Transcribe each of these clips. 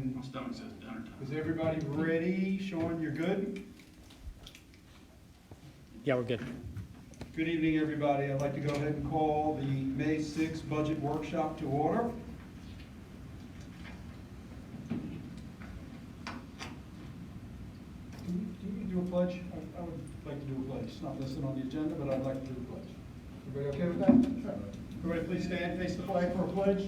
And My stomach says dinner time. is everybody ready? Sean, you're good? Yeah, we're good. Good evening, everybody. I'd like to go ahead and call the May 6th Budget Workshop to order. Do you do a pledge? I would like to do a pledge. It's not listed on the agenda, but I'd like to do a pledge. Everybody okay with that? Sure. Everybody please stand, face the flag for a pledge.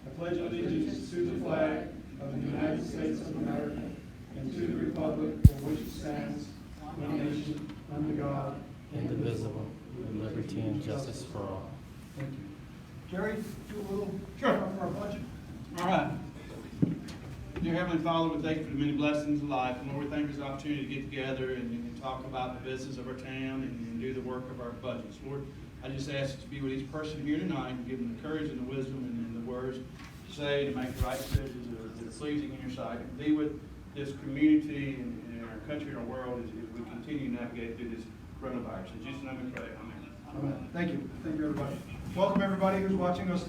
I pledge allegiance to the flag of the United States of America and to the republic for which it stands, one nation, under God, Indivisible, with liberty and justice for all. Thank you. Jerry, do a little Sure. for our budget. All right. Dear Heavenly Father, we thank you for the many blessings of life. And Lord, we thank you for this opportunity to get together and talk about the business of our town and do the work of our budgets. Lord, I just ask to be with each person here tonight and give them the courage and the wisdom and the words to say, to make the right decisions that are pleasing in your sight. And be with this community and our country and our world as we continue to navigate through this coronavirus. In Jesus' name we pray. Amen. Amen. Thank you. Thank you, everybody. Welcome, everybody who's watching us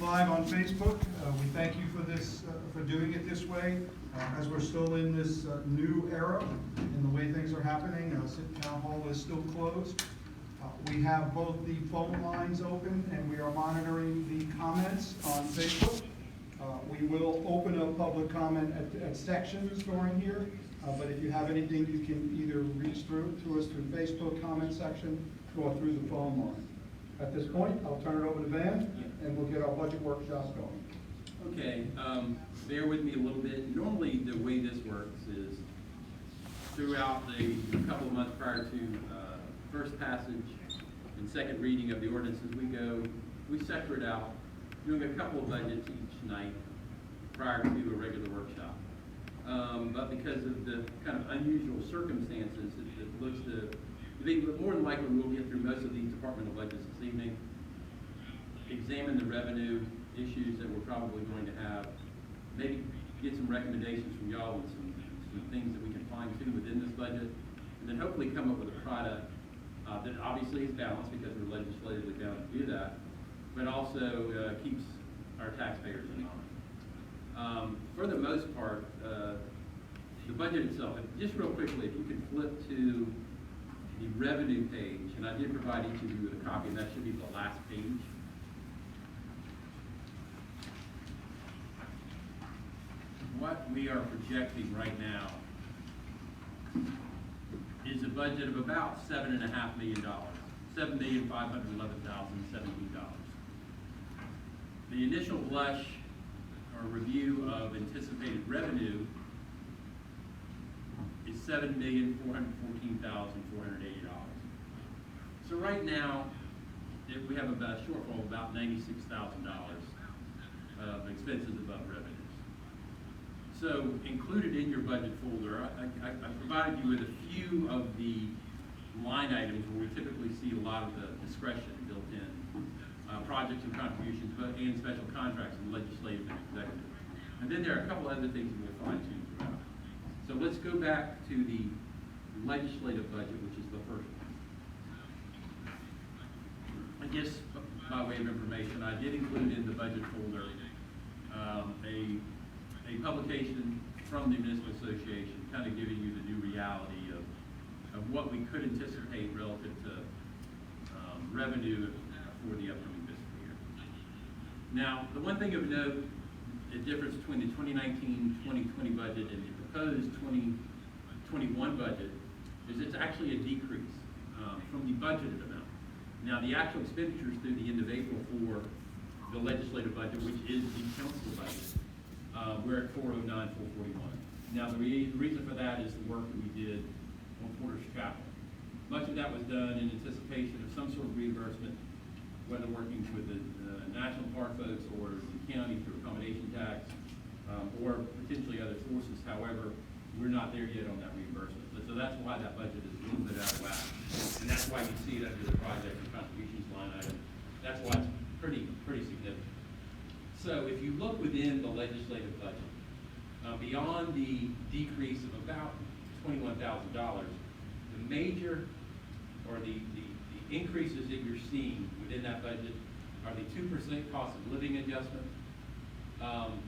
live on Facebook. We thank you for this, for doing it this way. As we're still in this new era in the way things are happening, City Town Hall is still closed. We have both the phone lines open and we are monitoring the comments on Facebook. We will open up public comment at sections during here, but if you have anything, you can either reach through to us through Facebook comment section or through the phone line. At this point, I'll turn it over to Van, and we'll get our budget workshops going. Okay, bear with me a little bit. Normally, the way this works is throughout the couple of months prior to first passage and second reading of the ordinances, we separate out, doing a couple of budgets each night prior to a regular workshop. But because of the kind of unusual circumstances, it looks to be more than likely we'll get through most of these departmental budgets this evening, examine the revenue issues that we're probably going to have, maybe get some recommendations from y'all and some things that we can fine tune within this budget, and then hopefully come up with a product that obviously is balanced because we're legislatively bound to do that, but also keeps our taxpayers in mind. For the most part, the budget itself, just real quickly, if you could flip to the revenue page, and I did provide each of you with a copy, and that should be the last page. What we are projecting right now is a budget of about $7.5 million, $7,511,017. The initial blush or review of anticipated revenue is $7,414,480. So right now, we have about a shortfall of about $96,000 of expenses above revenues. So included in your budget folder, I provided you with a few of the line items where we typically see a lot of the discretion built in, projects and contributions, and special contracts in legislative and executive. And then there are a couple other things that we'll fine tune throughout. So let's go back to the legislative budget, which is the first one. I guess by way of information, I did include in the budget folder a publication from the Municipal Association, kind of giving you the new reality of what we could anticipate relative to revenue for the upcoming fiscal year. Now, the one thing of note, the difference between the 2019-2020 budget and the proposed 2021 budget is it's actually a decrease from the budgeted amount. Now, the actual expenditures through the end of April for the legislative budget, which is the council budget, we're at 409,441. Now, the reason for that is the work that we did on Porter's Chapel. Much of that was done in anticipation of some sort of reimbursement, whether working with the national park folks or the county through accommodation tax, or potentially other sources. However, we're not there yet on that reimbursement. So that's why that budget is a little bit out of whack. And that's why you see it under the project and contributions line item. That's why it's pretty significant. So if you look within the legislative budget, beyond the decrease of about $21,000, the major or the increases that you're seeing within that budget are the 2% cost of living adjustment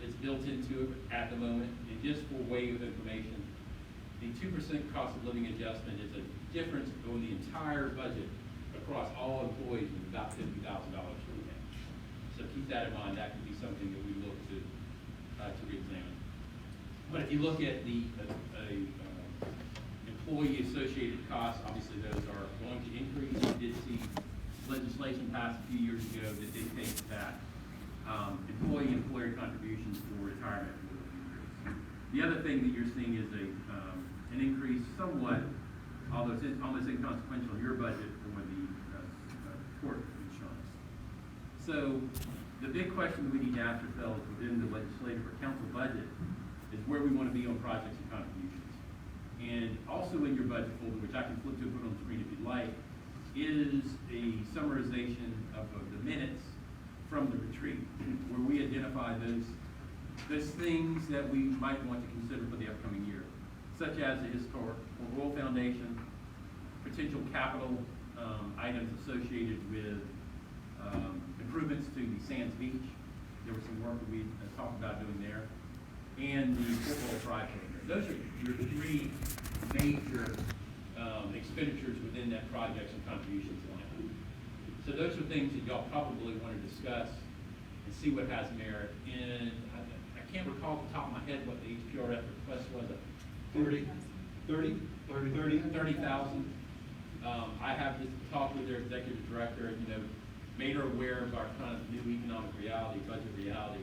It's built into it at the moment, and just for way of information, the 2% cost of living adjustment is a difference on the entire budget across all employees of about $50,000 for the town. So keep that in mind, that could be something that we look to reexamine. But if you look at the employee associated costs, obviously those are going to increase. We did see legislation passed a few years ago that dictates that employee and employer contributions for retirement will increase. The other thing that you're seeing is an increase somewhat, although it's almost inconsequential in your budget for the tort insurance. So the big question we need to ask ourselves within the legislative or council budget is where we want to be on projects and contributions. And also in your budget folder, which I can flip to and put on the screen if you'd like, is a summarization of the minutes from the retreat, where we identify those things that we might want to consider for the upcoming year, such as the historic Royal Foundation, potential capital items associated with improvements to the Sands Beach. There was some work that we talked about doing there, and the football pride program. Those are your three major expenditures within that projects and contributions line. So those are things that y'all probably want to discuss and see what has merit. And I can't recall off the top of my head what the HPRF request was. 30? 30,000. I have just talked with their executive director and, made her aware of our kind of new economic reality, budget reality,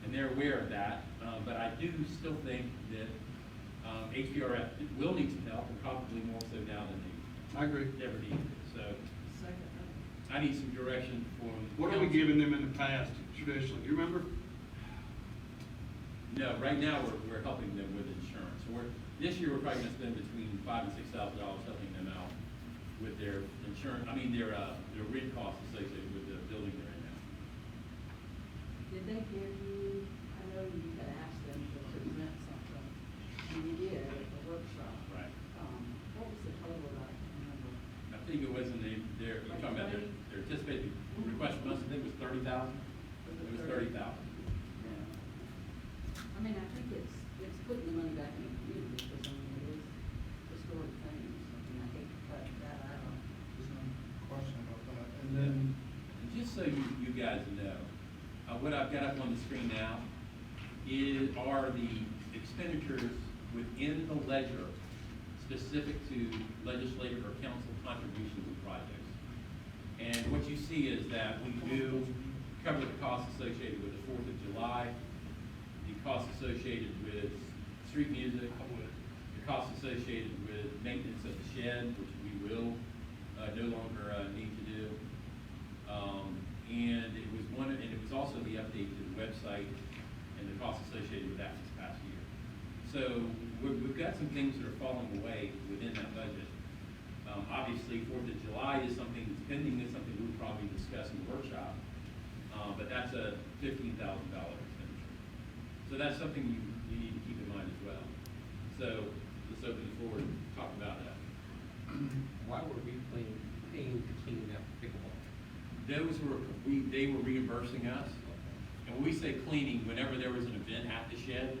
and they're aware of that. But I do still think that HPRF will need some help, and probably more so now than they I agree. ever needed. So I need some direction from. What are we giving them in the past traditionally? Do you remember? No, right now we're helping them with insurance. So this year we're probably going to spend between $5,000 and $6,000 helping them out with their insurance. Their rent costs associated with the building they're in now. Did they give you, I know you had asked them to present something, and you did at the workshop. Right. What was the total, I can't remember. I think it was in you're talking about their anticipated request from us, I think it was 30,000. It was 30,000. Yeah. I mean, I think it's putting the money back in the community, because it is historic things, and I hate to cut that out. There's no question about that. And then, And just so you guys know, what I've got up on the screen now are the expenditures within the ledger specific to legislative or council contributions and projects. And what you see is that we do cover the costs associated with the 4th of July, the costs associated with street music, the costs associated with maintenance of the shed, which we will no longer need to do. And it was also the update to the website and the costs associated with that this past year. So we've got some things that are falling away within that budget. Obviously, 4th of July is something that's pending, that's something we'll probably discuss in the workshop. But that's a $15,000 expenditure. So that's something you need to keep in mind as well. So let's open the floor and talk about that. Why were we paying to clean up pickleball? They were reimbursing us. And when we say cleaning, whenever there was an event at the shed,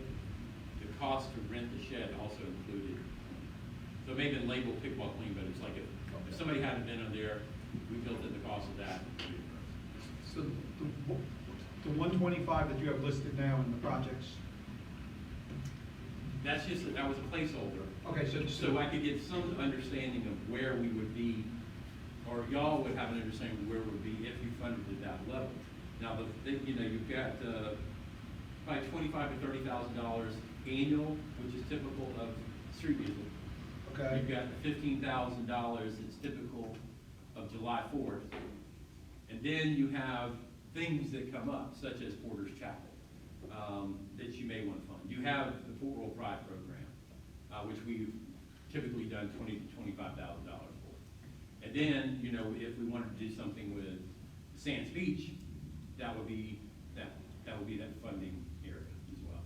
the cost to rent the shed also included. So it may have been labeled pickleball clean, but it's like if somebody had an event on there, we built in the cost of that. so the 125 that you have listed now in the projects, That was a placeholder. okay, So I could get some understanding of where we would be, or y'all would have an understanding of where we would be if you funded at that level. Now, you've got probably $25,000 to $30,000 annual, which is typical of street music. okay, You've got the $15,000 that's typical of July 4th. And then you have things that come up, such as Porter's Chapel, that you may want to fund. You have the Fort World Pride program, which we've typically done $20,000 to $25,000 for. And then, if we wanted to do something with Sands Beach, that would be that funding area as well.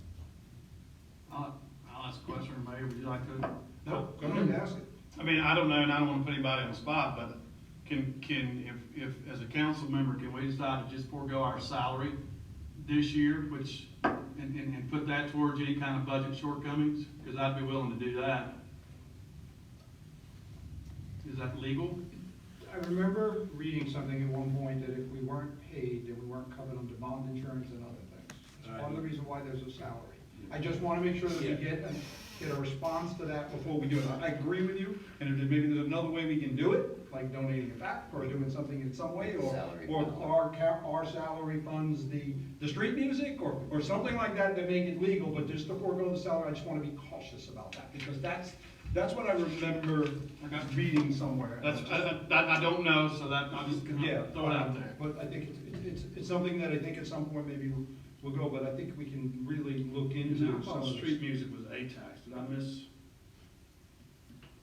I'll ask a question, Mayor, would you like to? no, go ahead and ask it. I mean, I don't know, and I don't want to put anybody on the spot, but if as a council member, can we decide to just forego our salary this year, which, and put that towards any kind of budget shortcomings? Because I'd be willing to do that. Is that legal? I remember reading something at one point that if we weren't paid, then we weren't covered under bond insurance and other things. It's part of the reason why there's a salary. I just wanna make sure that we get a response to that before we do it. I agree with you, and if maybe there's another way we can do it, like donating it back, or doing something in some way, or our salary funds the street music, or something like that to make it legal, but just to forego the salary, I just wanna be cautious about that, because that's what I remember reading somewhere. I don't know, so that, I'll just Yeah, throw it out there. But I think it's something that I think at some point maybe we'll go, but I think we can really look into I some thought of street this. music was A-tax, did I miss?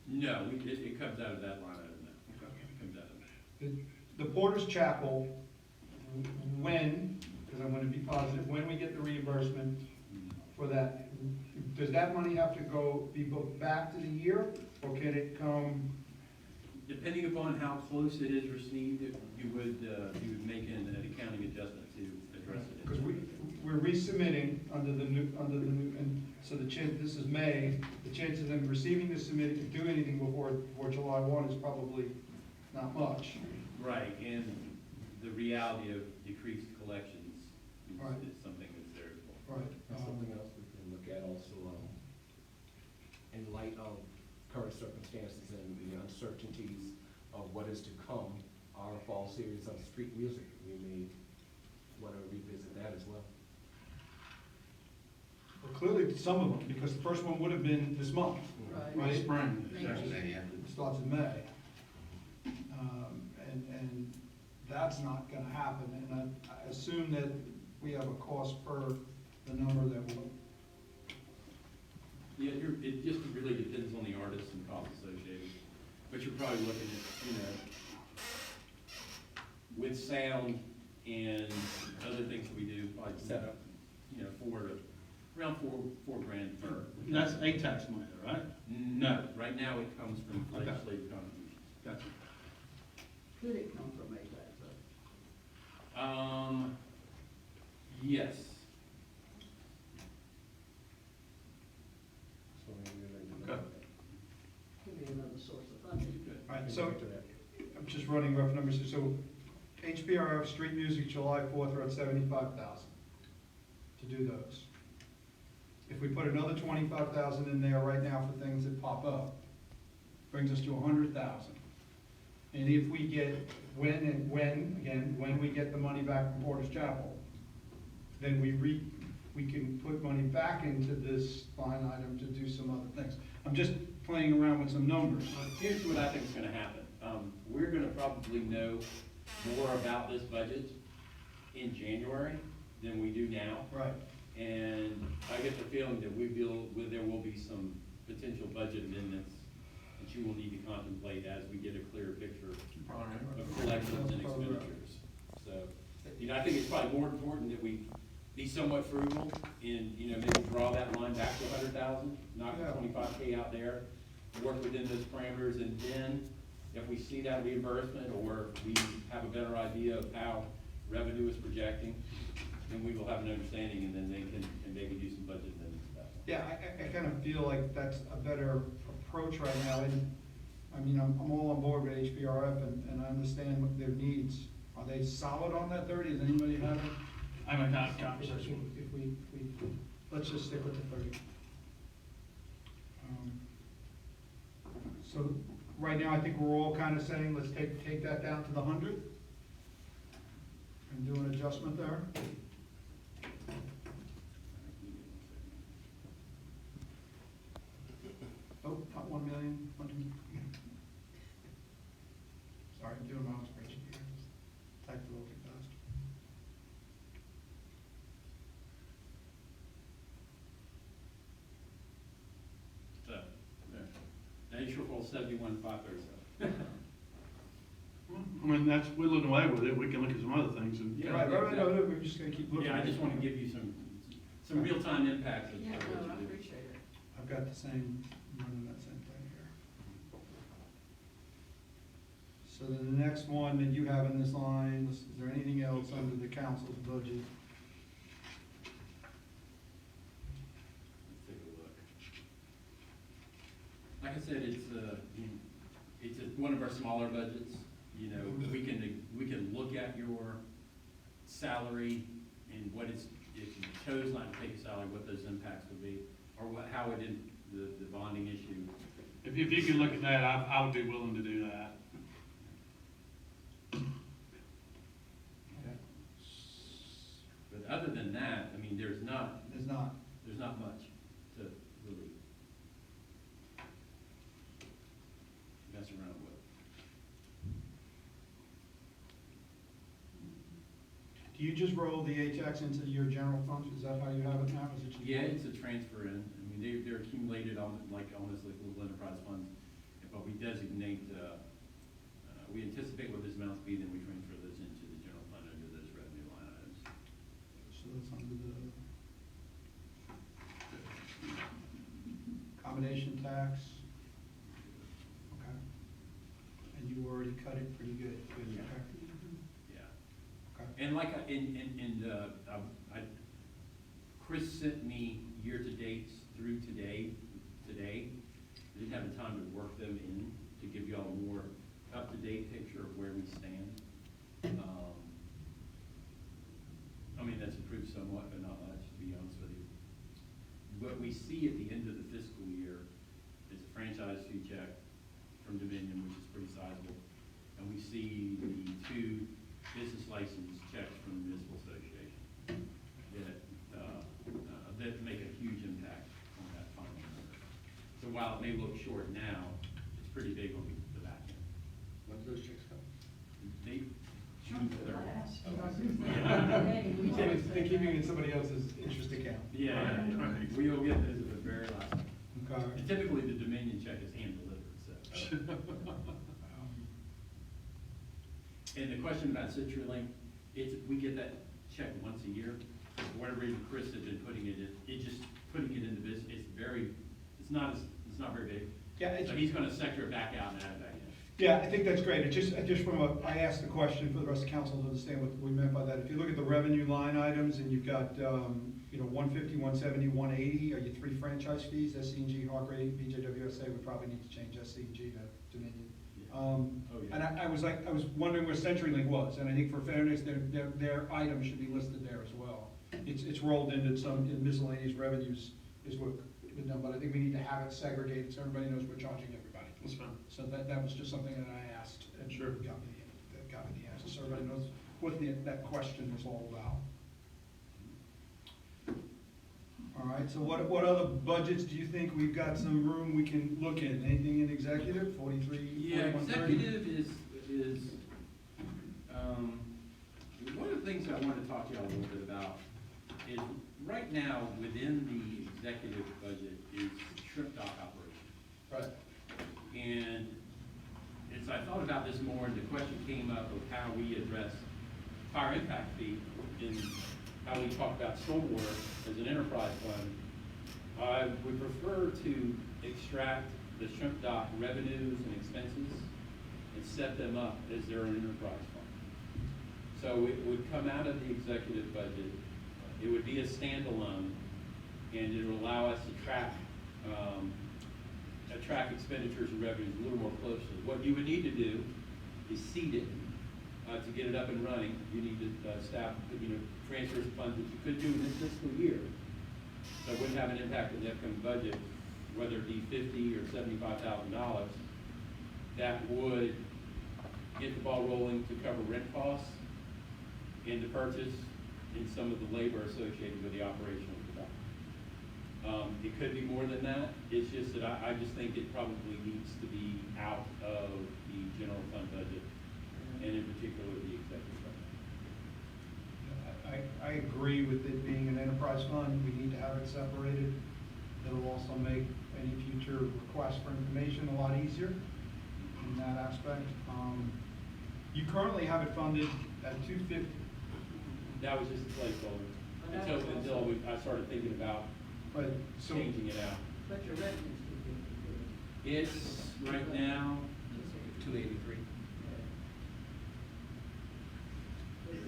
No, it comes out of that line item now. It comes out of that. The Porter's Chapel, when, because I'm gonna be positive, when we get the reimbursement for that, does that money have to be booked back to the year, or can it come? Depending upon how close it is received, you would make an accounting adjustment to address it. Because we're resubmitting under the new, and so this is May, the chance of them receiving the submit, to do anything before July 1 is probably not much. Right, and the reality of decreased collections Right. is something that's there as well. Right. That's something else we can look at also, in light of current circumstances and the uncertainties of what is to come, our fall series of street music, we may want to revisit that as well. Well, clearly, some of them, because the first one would have been this month, right? Spring. It starts in May. And that's not gonna happen, and I assume that we have a cost per the number that will. Yeah, it just really depends on the artist and costs associated, but you're probably looking at, with sound and other things that we do, probably set up, around four grand per. That's A-tax money, though, right? No, right now it comes from Okay. legislative contributions. Gotcha. Could it come from ATAX? Yes. So maybe we're ready to Okay. look at that. Could be another source of funding. Good. All right, We can so look into that. I'm just running rough numbers here, so HPRF, street music, July 4th, are at 75,000 to do those. If we put another 25,000 in there right now for things that pop up, brings us to 100,000. And if we get, when we get the money back from Porter's Chapel, then we can put money back into this line item to do some other things. I'm just playing around with some numbers. Here's what I think is gonna happen. We're gonna probably know more about this budget in January than we do now. Right. And I get the feeling that there will be some potential budget amendments that you will need to contemplate as we get a clearer picture of collections and expenditures. So, I think it's probably more important that we be somewhat frugal and, maybe draw that line back to 100,000, knock the Yeah. 25K out there, work within those parameters, and then if we see that reimbursement or we have a better idea of how revenue is projecting, then we will have an understanding, and then they can maybe do some budget amendments at that point. Yeah, I kind of feel like that's a better approach right now, and, I mean, I'm all on board with HPRF, and I understand what their needs. Are they solid on that 30? Does anybody have it? I'm in that conversation. If we, let's just stick with the 30. So, right now, I think we're all kind of saying, let's take that down to the 100, and do an adjustment there. Oh, not 1 million, 1 million. Sorry, I'm doing my own spreadsheet here. Typed a little too fast. So, there. Now you shortfall 71,537. I mean, that's whittling away with it, we can look at some other things and. Yeah. Right, no, we're just gonna keep looking. Yeah, I just want to give you some real-time impacts of Yeah, what no, I you do. appreciate it. I've got the same, running that same thing here. So the next one that you have in this line, is there anything else under the council's budget I said, one of our smaller budgets. You know, we can look at your salary and what it's, if you chose not to take a salary, what those impacts would be, or how it did, the bonding issue. If you could look at that, I would be willing to do that. But other than that, I mean, there's not much to really mess around with. Do you just roll the HX into your general fund? Is that how you have it now? Is it just? Yeah, it's a transfer in. I mean, they're accumulated on, like, almost like little enterprise funds. But we designate, we anticipate what those amounts be, then we transfer those into the general fund under those revenue line items. So that's under the combination tax. Okay. And you already cut it pretty good. Yeah. Okay. Yeah. Okay. And like, Chris sent me year-to-dates through today. I didn't have the time to work them in to give you all a more up-to-date picture of where we stand. I mean, that's improved somewhat, but not much, to be honest with you. What we see at the end of the fiscal year is a franchise fee check from Dominion, which is pretty sizable. And we see the 2 business license checks from the municipal association that make a huge impact on that final number. So while it may look short now, it's pretty big on the back end. When do those checks come? They, June 3rd. They're keeping it in somebody else's interest account. Yeah, we'll get those at the very last. Okay. And typically, the Dominion check is hand-delivered, so. And the question about CitriLink, we get that check once a year. For whatever reason, Chris has been putting it in, putting it into business, it's not very big. Yeah, So he's gonna sector it back out and add it back in. Yeah, I think that's great. It just I asked the question for the rest of council to understand what we meant by that. If you look at the revenue line items and you've got, 150, 170, 180, are you 3 franchise fees? SC&G, Hargrave, BJWSA, we probably need to change SC&G to Dominion. Oh, yeah. And I was wondering where CenturyLink was, and I think for fairness, their item should be listed there as well. It's rolled into some miscellaneous revenues is what we've been done, but I think we need to have it segregated so everybody knows we're charging everybody. That's fine. So that was just something that I asked, and Sure. got me the answer, so everybody knows what that question was all about. All right, so what other budgets do you think we've got some room we can look in? Anything in executive, 43, Yeah, 4130? executive is, one of the things I wanted to talk to y'all a little bit about is, right now, within the executive budget is shrimp dock operation. Right. And as I thought about this more, and the question came up of how we address fire impact fee in how we talk about stormwater as an enterprise fund, I would prefer to extract the shrimp dock revenues and expenses and set them up as their own enterprise fund. So it would come out of the executive budget, it would be a standalone, and it would allow us to track expenditures and revenues a little more closely. What you would need to do is seed it to get it up and running. You need to transfer funds that you could do in this fiscal year. So it wouldn't have an impact on the upcoming budget, whether it be $50,000 or $75,000. That would get the ball rolling to cover rent costs and to purchase and some of the labor associated with the operation of the dock. It could be more than that. It's just that I just think it probably needs to be out of the general fund budget, and in particular the executive fund. I agree with it being an enterprise fund. We need to have it separated. It'll also make any future requests for information a lot easier in that aspect. You currently have it funded at $250. That was just a placeholder until I started thinking about But so changing it out. But your revenue's $250. It's right now 283.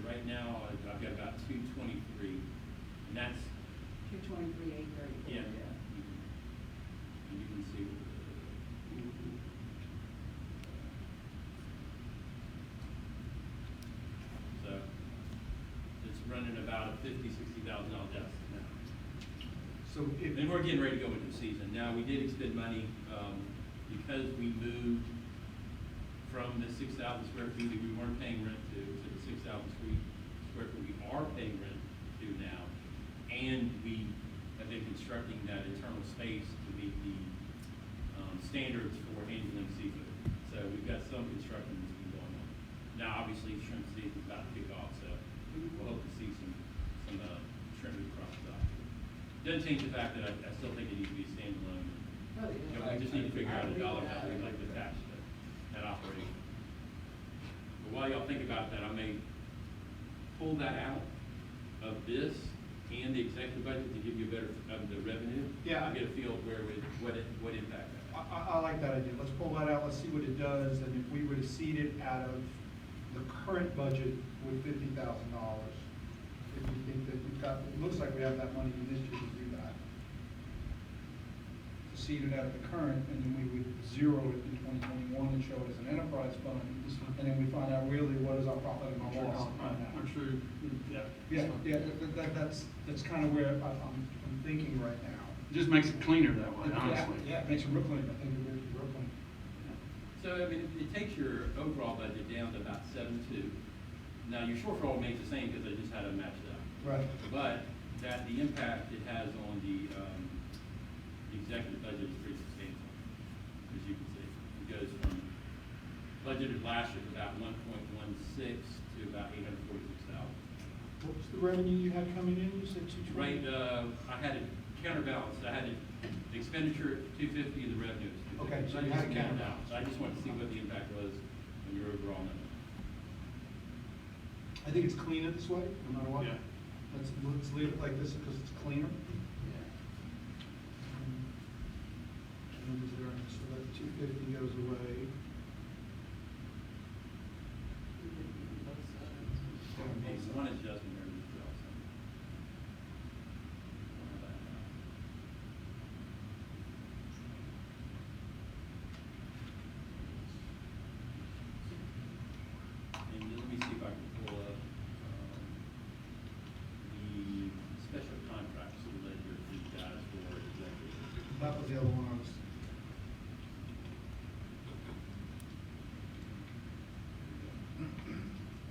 Right now, I've got about 223, and that's, 223,834. yeah. And you can see, about a $50,000-$60,000 deficit now. So if, And we're getting ready to go into the season. Now, we did expend money, because we moved from the 6,000 square feet that we weren't paying rent to the 6,000 square feet we are paying rent to now. And we have been constructing that internal space to meet the, standards for handling seafood. So we've got some construction that's been going on. Now, obviously, shrimp season's about to kick off, so we'll hope to see some shrimp across the dock. Doesn't change the fact that I still think it needs to be standalone. Oh, You know, yeah. we just need to figure out a I dollar agree with that. value we'd like to attach to that operation. But while y'all think about that, I may pull that out of this and the executive budget to give you a better, of the revenue. Yeah. Get a feel of where, what impact that has. I like that idea. Let's pull that out, let's see what it does, and if we were to seed it out of the current budget with $50,000, if you think that we've got, it looks like we have that money in this year to do that. To seed it out of the current, and then we would zero it in 2021 and show it as an enterprise fund, and then we find out really what is our profit and our loss on that. true, yeah. Yeah, that's kind of where I'm thinking right now. Just makes it cleaner that way, honestly. Yeah, it makes it real clean, I think it makes it real clean. So, I mean, it takes your overall budget down to about 7.2. Now, your shortfall remains the same because I just had it matched up. Right. But that the impact it has on the executive budget is pretty substantial, as you can see. It goes from budgeted last year about 1.16 to about 846,000. What was the revenue you had coming in? You said 220? Right, I had it counterbalanced. I had it expenditure at 250 and the revenue is 250. Okay, so I you just had it counterbalanced. I just wanted to see what the impact was on your overall number. I think it's cleaner this way, no matter what. Yeah. Let's leave it like this because it's cleaner. And is there, so that 250 goes away. There's one adjustment there as well. And let me see if I can pull up, the special contracts ledger for you guys for executive. That was the other one I was.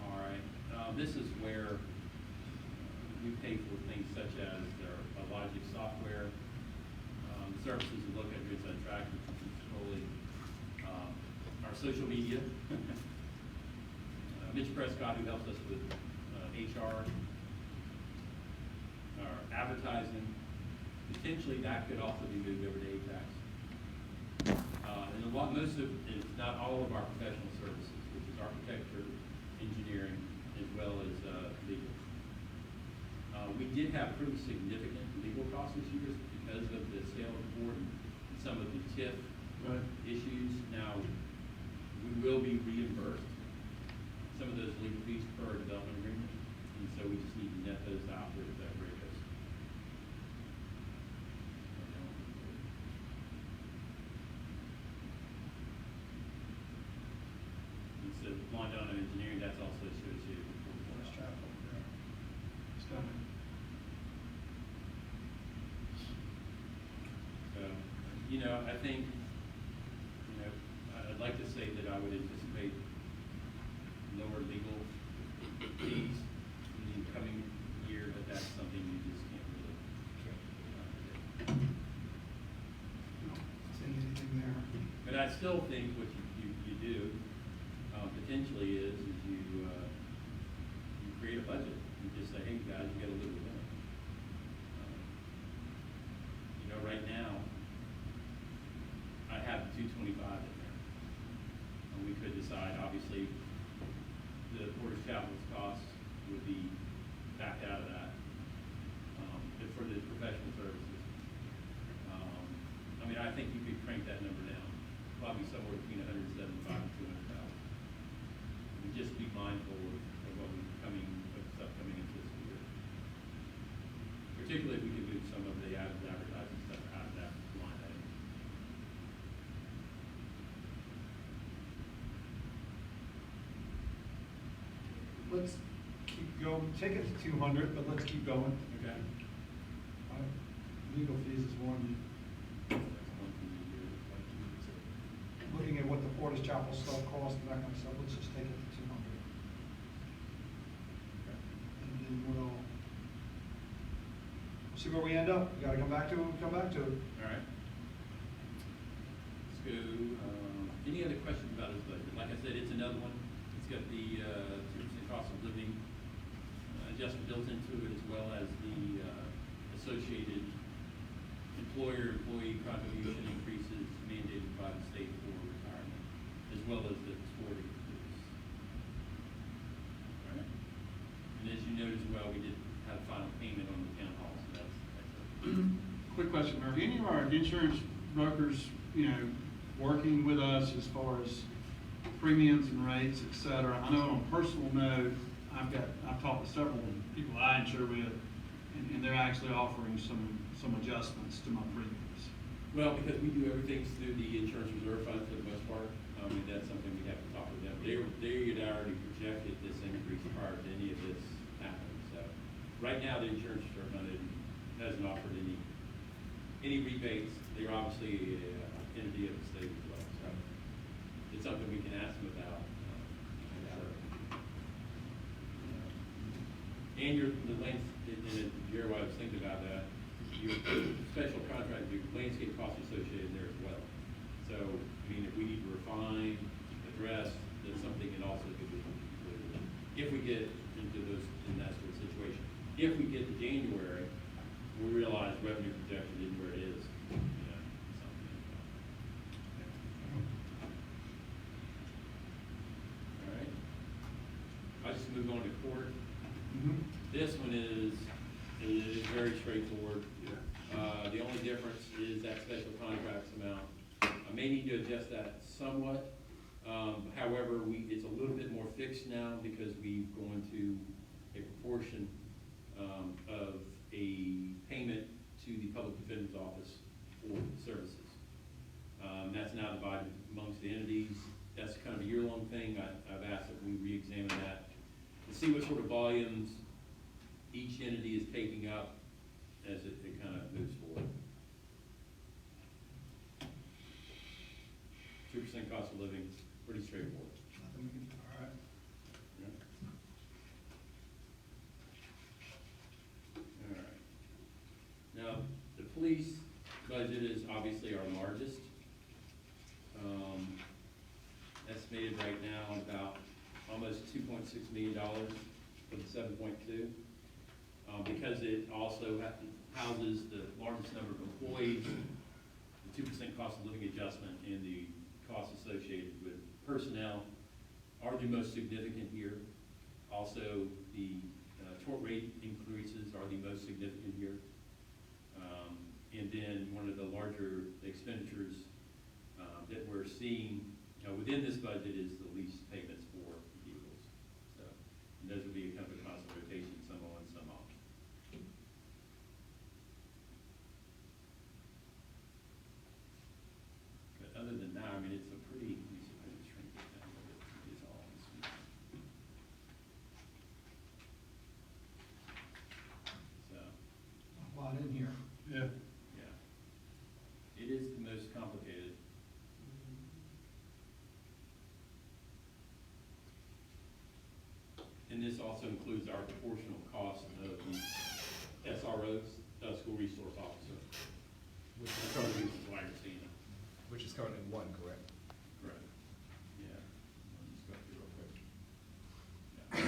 All right, this is where we pay for things such as their Logic software, services to look at goods on track, which is totally, our social media. Mitch Prescott, who helps us with HR, our advertising, potentially that could also be moved over to ATAX. And most of, if not all of our professional services, which is architecture, engineering, as well as legal. We did have pretty significant legal costs this year because of the sale of the board and some of the TIF Right. issues. Now, we will be reimbursed some of those legal fees per development agreement, and so we just need to net those out with that rate. And so Montana Engineering, that's also associated with Where's Fort Chapel? Worth. Yeah. It's done. So, you know, I think, you know, I'd like to say that I would anticipate lower legal fees in the coming year, but that's something you just can't really. See anything there? But I still think what you do, potentially is you create a budget. You just say, hey, guys, you gotta live within it. You know, right now, I have 225 in there. And we could decide, obviously, the Porter's Chapel's costs would be backed out of that, but for the professional services. I mean, I think you could crank that number down, probably somewhere between 175 and 200,000. And just be mindful of what we're stuff coming into this year. Particularly if we could move some of the advertising stuff out of that line item. Let's keep going, take it to 200, but let's keep going. Okay. Legal fees is one, looking at what the Portage Chapel stuff costs and that kind of stuff, let's just take it to 200. And then we'll see where we end up. We gotta come back to it, we'll come back to it. All right. Let's go, any other questions about this budget? Like I said, it's another one. It's got the 2% cost of living adjustment built into it, as well as the associated employer-employee contribution increases mandated by the state for retirement, as well as the sporting increase. All right. And as you noted as well, we did have final payment on the town hall, so that's Quick question, are any of our insurance brokers, you know, working with us as far as premiums and rates, et cetera? I know on a personal note, I've talked with several people I insure with, and they're actually offering some adjustments to my premiums. Well, because we do everything through the insurance reserve fund for the most part, and that's something we have to talk with them. They had already projected this increase prior to any of this happening, so. Right now, the insurance reserve fund hasn't offered any rebates. They're obviously an entity of the state as well, so. It's something we can ask them about. And the land, and Jerry, while I was thinking about that, your special contract, your landscape costs associated there as well. So, I mean, if we need to refine, address, that's something that also could be included. If we get into in that sort of situation. If we get to January, we realize revenue projection isn't where it is, you know, something. All right. I'll just move on to court. This one is very straightforward. The only difference is that special contracts amount. I may need to adjust that somewhat. However, it's a little bit more fixed now because we've gone to a proportion of a payment to the public defender's office for services. That's now divided amongst the entities. That's kind of a year-long thing. I've asked that we re-examine that to see what sort of volumes each entity is taking up as it kind of moves forward. 2% cost of living, pretty straightforward. Nothing we can, all right. All right. Now, the police budget is obviously our largest. Estimated right now about almost $2.6 million for the 7.2. Because it also houses the largest number of employees, the 2% cost of living adjustment and the costs associated with personnel are the most significant here. Also, the tort rate increases are the most significant here. And then one of the larger expenditures that we're seeing within this budget is the lease payments for vehicles. So, and those would be kind of a constant rotation, some on, some off. But other than that, I mean, it's a pretty, let me see if I can shrink it down a little bit. It's all in this. So, A lot in here. Yeah. yeah. It is the most complicated. And this also includes our proportional cost of the SROs, school resource officer. Which is That's one of the currently, reasons why you're seeing it. which is currently one, correct? Correct. Yeah. I'll just go through real quick. Yeah.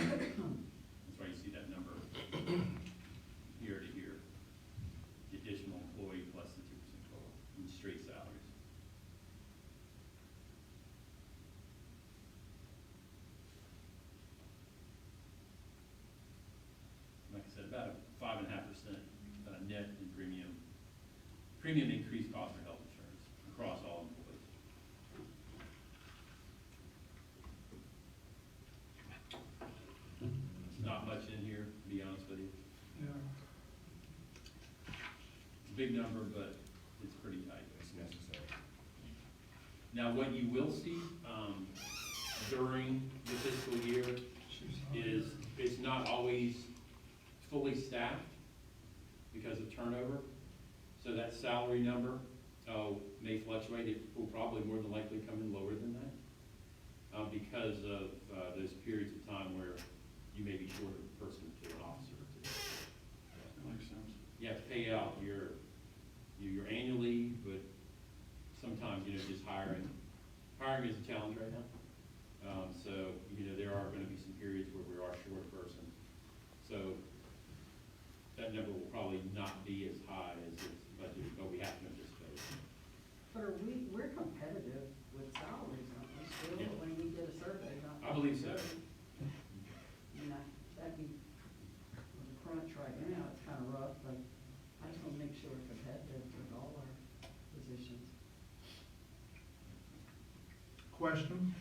That's why you see that number year to year. The additional employee plus the 2% COLA in straight salaries. Like I said, about a 5.5% net in premium. Premium increase cost for health insurance across all employees. There's not much in here, to be honest with you. Yeah. It's a big number, but it's pretty tight. It's necessary. Now, what you will see, during the fiscal year is, it's not not always fully staffed because of turnover. So that salary number, may fluctuate. It will probably more than likely come in lower than that, because of, those periods of time where you may be short of a person to an officer or two. That makes sense. You have to pay out your annually, but sometimes, just hiring is a challenge right now. So, there are gonna be some periods where we are short a person. So that number will probably not be as high as it's budgeted, but we have to anticipate. But we're competitive with salaries, aren't we, still, Yeah. when we did a survey, not? I believe so. That'd be, with the crunch right now, it's kind of rough, but I just want to make sure we're competitive with all our positions. Question?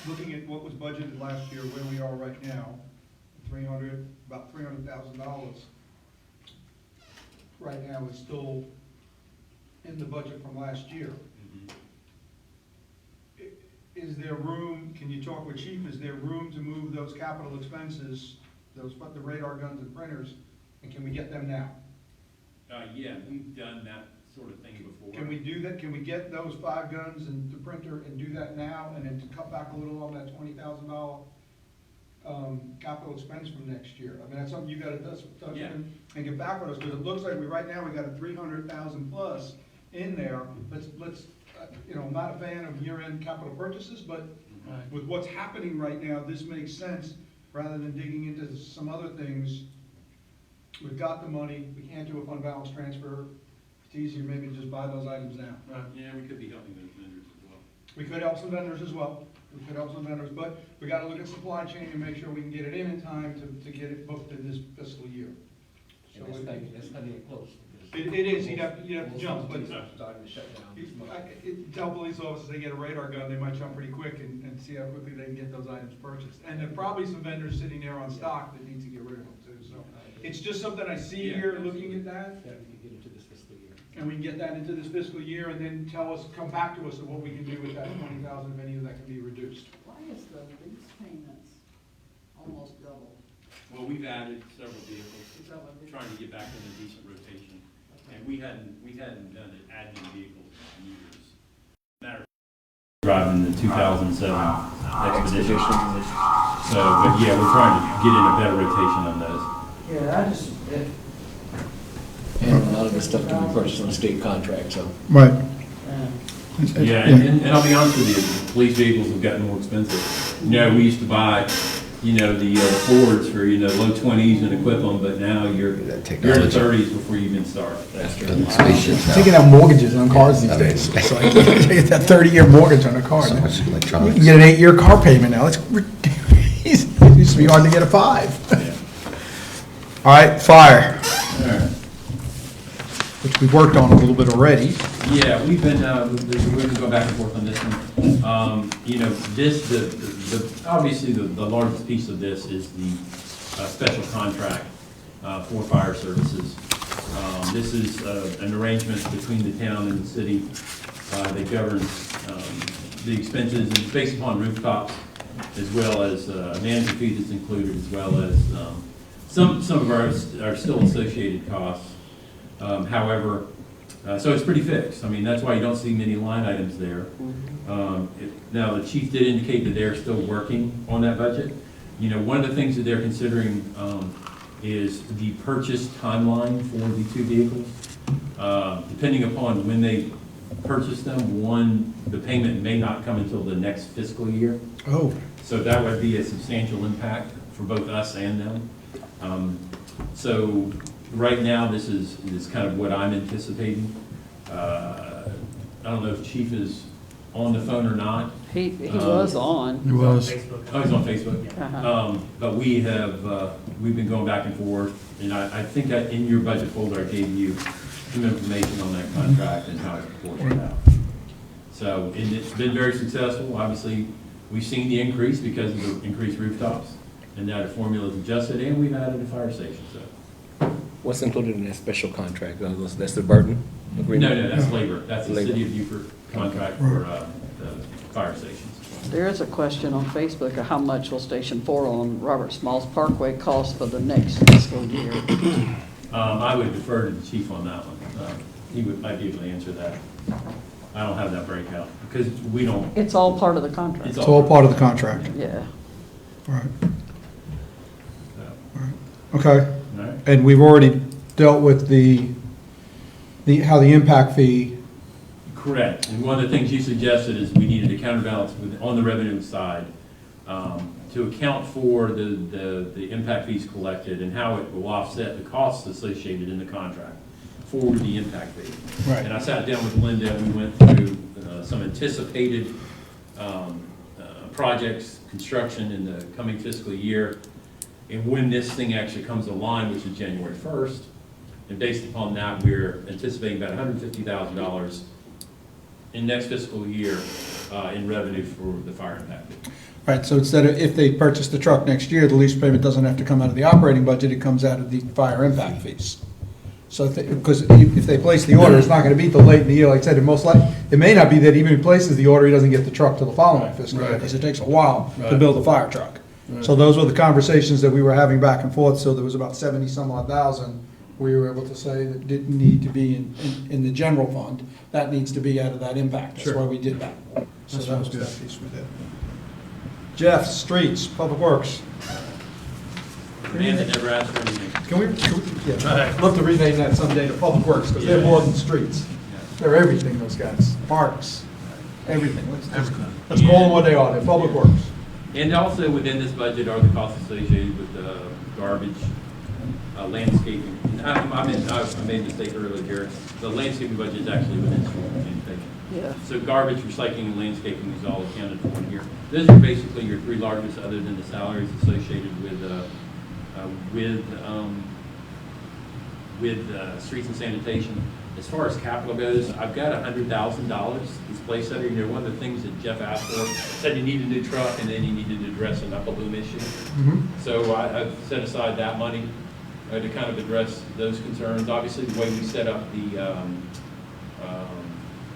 Looking at what was budgeted last year, where we are right now, about $300,000. Right now is still in the budget from last year. Is there room, can you talk with Chief, is there room to move those capital expenses, the radar guns and printers, and can we get them now? Yeah, we've done that sort of thing before. Can we do that, can we get those 5 guns and the printer and do that now, and then to cut back a little on that $20,000 capital expense from next year? I mean, that's something you gotta touch Yeah. and get back with us, because it looks like right now we got a 300,000 plus in there. Let's, I'm not a fan of year-end capital purchases, but with what's happening right now, this makes sense, rather than digging into some other things. We've got the money, we can't do a fund balance transfer, it's easier maybe to just buy those items now. Yeah, we could be helping those vendors as well. We could help some vendors as well, but we gotta look at supply chain and make sure we can get it in time to get it booked in this fiscal year. So And that's cutting it close. It is, you'd have to jump, but Starting to shut down this month. tell police officers they get a radar gun, they might jump pretty quick and see how quickly they can get those items purchased. And there are probably some vendors sitting there on stock that need to get rid of them too, so. It's just something I see Yeah, here, looking at that, Yeah, we can get into this fiscal year. and we can get that into this fiscal year and then come back to us of what we can do with that 20,000, if any of that can be reduced. Why is the lease payments almost double? Well, we've added several vehicles, Is that what it is? trying to get back in a decent rotation. And we hadn't done it, adding vehicles in years. Matter of driving the 2007 Expedition. So, but yeah, we're trying to get in a better rotation on those. Yeah, I just, And a lot of the stuff can be purchased on a state contract, so. Right. Yeah, and I'll be honest with you, the police vehicles have gotten more expensive. We used to buy, the Fords for, low 20s and equip them, but now you're in the 30s before you even start. That's true. Taking out mortgages on cars these days. It's like, take that 30-year mortgage on a car. So much You electronics. can get an 8-year car payment now. It's ridiculous. It used to be hard to get a 5. Yeah. All right, fire, All right. which we worked on a little bit already. Yeah, we've been going back and forth on this one. Obviously, the largest piece of this is the special contract for fire services. This is an arrangement between the town and the city that governs the expenses, and it's based upon rooftops, as well as a management fee that's included, as well as some of our still associated costs. However, so it's pretty fixed. I mean, that's why you don't see many line items there. Now, the chief did indicate that they're still working on that budget. One of the things that they're considering is the purchase timeline for the 2 vehicles. Depending upon when they purchase them, the payment may not come until the next fiscal year. Oh. So that would be a substantial impact for both us and them. So right now, this is kind of what I'm anticipating. I don't know if Chief is on the phone or not. he was on. It was. Oh, he's on Facebook. Uh-huh. But we've been going back and forth, and I think that in your budget folder, I gave you some information on that contract and how it's proportioned out. So, and it's been very successful. Obviously, we've seen the increase because of the increased rooftops, and now the formula's adjusted, and we've added a fire station, so. What's included in that special contract? That's the Burton agreement? No, that's labor. That's the Labor. City of Beaufort contract for the fire stations. There is a question on Facebook of how much will Station 4 on Robert Smalls Parkway cost for the next fiscal year? I would defer to the chief on that one. Might be able to answer that. I don't have that breakout, because we don't. It's all part of the contract. It's all part of the contract. Yeah. Right. uh, Okay. all right. And we've already dealt with how the impact fee, Correct, and one of the things you suggested is we needed to counterbalance on the revenue side, to account for the impact fees collected and how it will offset the costs associated in the contract for the impact fee. Right. And I sat down with Linda, and we went through some anticipated projects, construction in the coming fiscal year, and when this thing actually comes online, which is January 1st, and based upon that, we're anticipating about $150,000 in next fiscal year in revenue for the fire impact fee. right, so instead of, if they purchase the truck next year, the lease payment doesn't have to come out of the operating budget, it comes out of the fire impact fees. So, because if they place the order, it's not gonna be till late in the year, like I said, it may not be that even if he places the order, he doesn't get the truck till the following fiscal year, because it takes a while to build a fire truck. So those were the conversations that we were having back and forth, so there was about 70-some odd thousand we were able to say that didn't need to be in the general fund, that needs to be out of that impact, that's why we did that. So that was that piece we did. Jeff, streets, public works. The man that never asked for anything. Can we, yeah, I'd love to rename that someday to public works, because they're more than streets. They're everything, those guys, parks, everything. Let's call them what they are, they're public works. And also within this budget are the costs associated with garbage, landscaping. I made a mistake earlier, Jared. The landscaping budget is actually within street landscaping. Yeah. So garbage, recycling, and landscaping is all accounted for in here. Those are basically your three largest, other than the salaries associated with streets and sanitation. As far as capital goes, I've got $100,000 displaced under. You know, one of the things that Jeff asked for, said you need a new truck and then you needed to address a knuckle boom issue. So I've set aside that money to kind of address those concerns. Obviously, the way we set up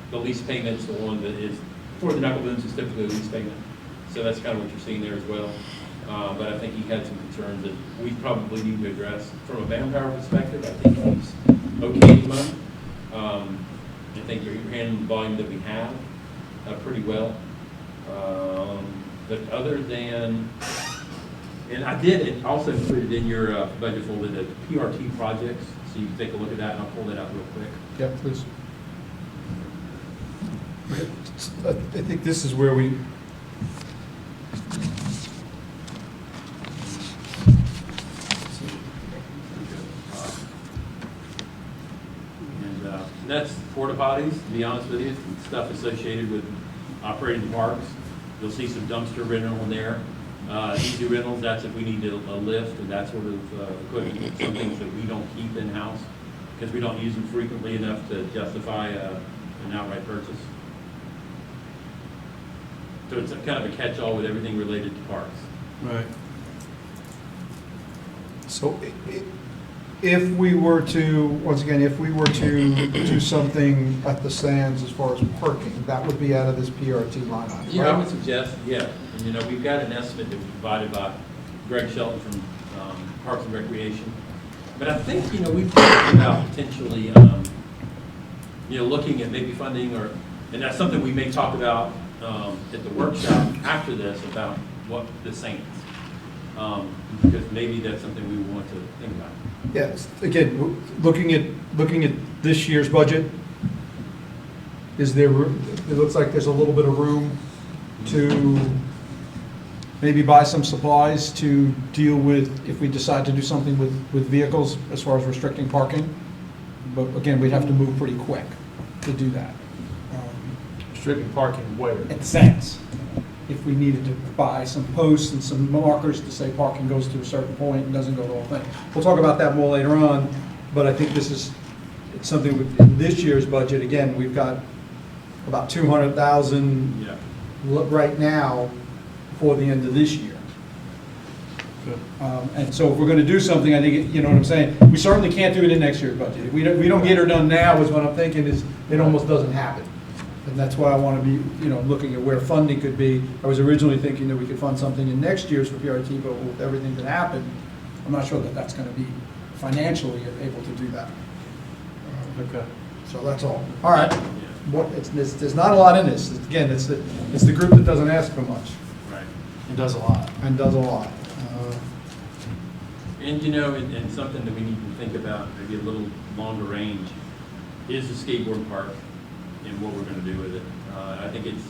the lease payments, the one that is for the knuckle booms is typically a lease payment. So that's kind of what you're seeing there as well. But I think he had some concerns that we probably need to address. From a manpower perspective, I think he's okay at the moment. I think you're handling the volume that we have pretty well. But other than, and I did also included in your budget folder the PRT projects, so you can take a look at that, and I'll pull that out real quick. Yeah, please. I think this is where we, And that's porta potties, to be honest with you, stuff associated with operating the parks. You'll see some dumpster rental in there. Easy rentals, that's if we need a lift and that sort of equipment, some things that we don't keep in-house because we don't use them frequently enough to justify an outright purchase. So it's a kind of a catch-all with everything related to parks. right. So if we were to, once again, if we were to do something at the sands as far as parking, that would be out of this PRT line item, Yeah, I right? would suggest, yeah, and you know, we've got an estimate that was provided by Greg Shelton from Parks and Recreation. But I think, you know, we've talked about potentially, you know, looking at maybe funding or, and that's something we may talk about at the workshop after this about what the Saints. Because maybe that's something we want to think about. Yes, again, looking at this year's budget, is there, it looks like there's a little bit of room to maybe buy some supplies to deal with, if we decide to do something with vehicles as far as restricting parking. But again, we'd have to move pretty quick to do that. Restricting parking where? At Sands, if we needed to buy some posts and some markers to say parking goes to a certain point and doesn't go to the whole thing. We'll talk about that more later on, but I think this is, it's something in this year's budget, again, we've got about 200,000 right now for the end of this year. And so if we're gonna do something, I think, you know what I'm saying, we certainly can't do it in next year's budget. If we don't get her done now, is what I'm thinking, is it almost doesn't happen. And that's why I want to be, looking at where funding could be. I was originally thinking that we could fund something in next year's for PRT, but with everything that happened, I'm not sure that that's going to be financially able to do that. Okay. So that's all. All right. There's not a lot in this. Again, it's the group that doesn't ask for much Right. It does a lot. and does a lot. And and something that we need to think about, maybe a little longer range, is the skateboard park and what we're gonna do with it. I think it's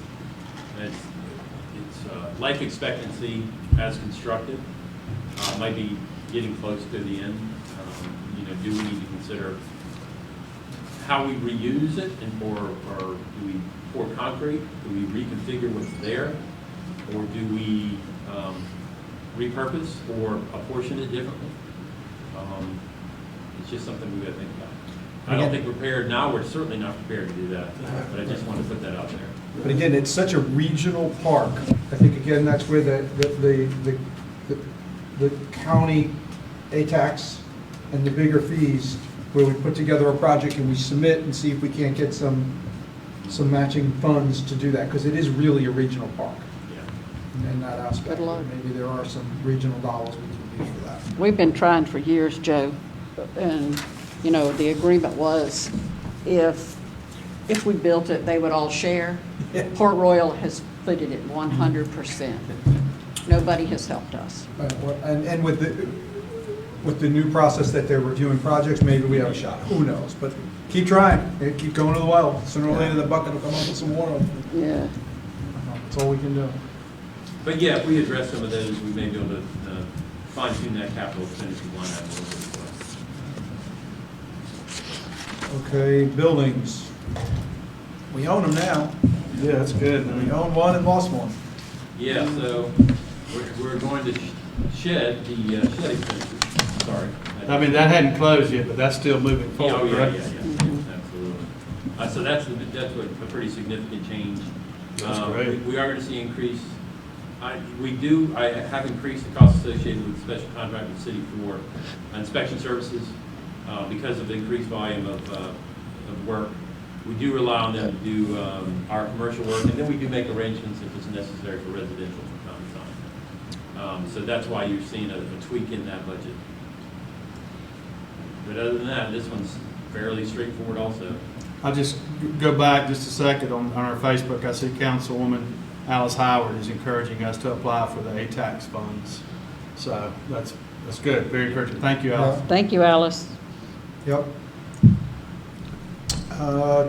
life expectancy as constructed, might be getting close to the end. Do we need to consider how we reuse it or do we pour concrete? Do we reconfigure what's there? Or do we repurpose or apportion it differently? It's just something we gotta think about. I don't think we're prepared now, we're certainly not prepared to do that, but I just want to put that out there. But again, it's such a regional park. I think, again, that's where the county ATAX and the bigger fees, where we put together a project and we submit and see if we can't get some matching funds to do that, because it is really a regional park Yeah. in that aspect. Good luck. Maybe there are some regional dollars we can use for that. We've been trying for years, Joe, and, the agreement was if we built it, they would all share. Yeah. Port Royal has put it at 100%. Nobody has helped us. And with the new process that they're reviewing projects, maybe we have a shot. Who knows? But keep trying. Keep going to the well. Sooner or later, the bucket will come up with some water. Yeah. That's all we can do. But yeah, if we address some of those, we may be able to fine tune that capital expenditure line item a little bit as well. Okay, buildings. We own them now. Yeah, that's good. We own one and lost one. Yeah, so we're going to shed the shed expenses, sorry. I mean, that hadn't closed yet, but that's still moving Yeah, forward, yeah, right? absolutely. So that's a pretty significant change. That's great. We are gonna see increase. I have increased the cost associated with the special contract with the city for inspection services, because of the increased volume of work. We do rely on them to do, our commercial work, and then we do make arrangements if it's necessary for residential from time to time. So that's why you're seeing a tweak in that budget. But other than that, this one's fairly straightforward also. I'll just go back just a second on our Facebook. I see Councilwoman Alice Howard is encouraging us to apply for the ATAX funds. So that's good, very encouraging. Thank you, Alice. Thank you, Alice. Yep.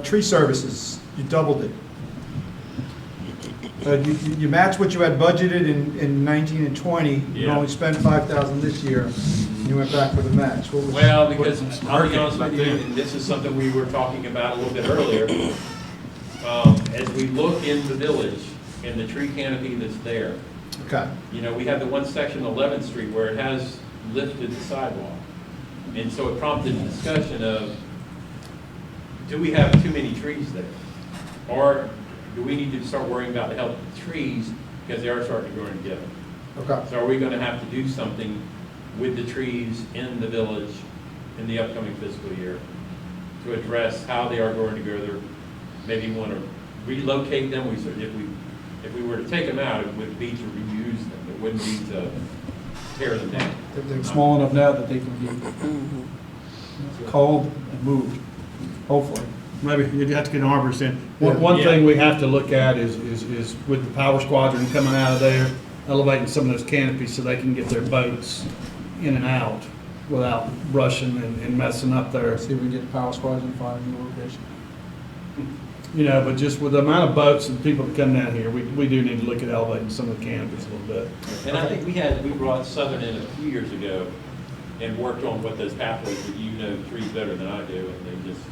Tree services, you doubled it. You matched what you had budgeted in 19 and 20. You Yeah. only spent 5,000 this year. And you went back for the match. What was- Well, because what- I'll be honest with you, and this is something we were talking about a little bit earlier. As we look in the village and the tree canopy that's there, Okay. we have the one section, 11th Street, where it has lifted the sidewalk. And so it prompted a discussion of, do we have too many trees there? Or do we need to start worrying about the health of the trees because they are starting to grow together? Okay. So are we gonna have to do something with the trees in the village in the upcoming fiscal year to address how they are growing together? Maybe want to relocate them. If we were to take them out, it would be to reuse them. It wouldn't be to tear them down. They're small enough now that they can be culled and moved, hopefully. Maybe you'd have to get an arborist in. Yeah. One thing we have to look at is with the power squadron coming out of there, elevating some of those canopies so they can get their boats in and out without rushing and messing up there. See if we can get the power squads and find a new location. But just with the amount of boats and people that come down here, we do need to look at elevating some of the canopies a little bit. And I think we brought Southern in a few years ago and worked on what those pathways, that trees better than I do, and they just,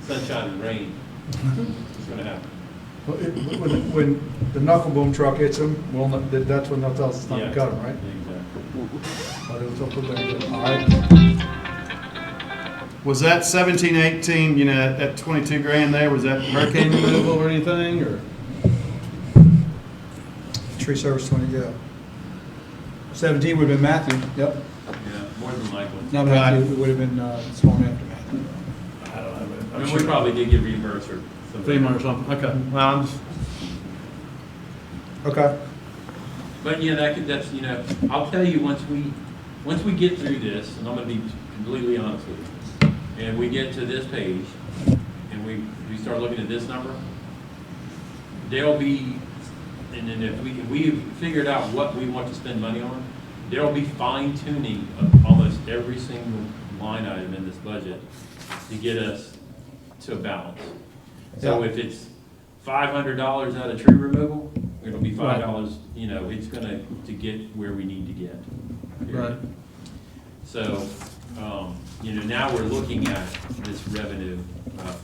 sunshine and rain, it's gonna happen. When the knuckle boom truck hits them, that's when they'll tell us it's time to Yeah. cut them, right? Exactly. But it'll put them- All right. Was that 17, 18, at 22 grand there, was that hurricane removal or anything, or? Tree service 20, yeah. 17 would have been Matthew, yep. Yeah, more than likely. Not Matthew, it would have been storm after Matthew. I don't know. I mean, we probably did get reimbursed for FEMA or something, okay. Well, I'm just, Okay. But yeah, that's, you know, I'll tell you, once we get through this, and I'm gonna be completely honest with you, and we get to this page, and we start looking at this number, there'll be, and then if we've figured out what we want to spend money on, there'll be fine tuning of almost every single line item in this budget to get us to a balance. So Yeah. if it's $500 out of tree removal, it'll be $5, you know, it's gonna, to get where we need to get. period. Right. So, you know, now we're looking at this revenue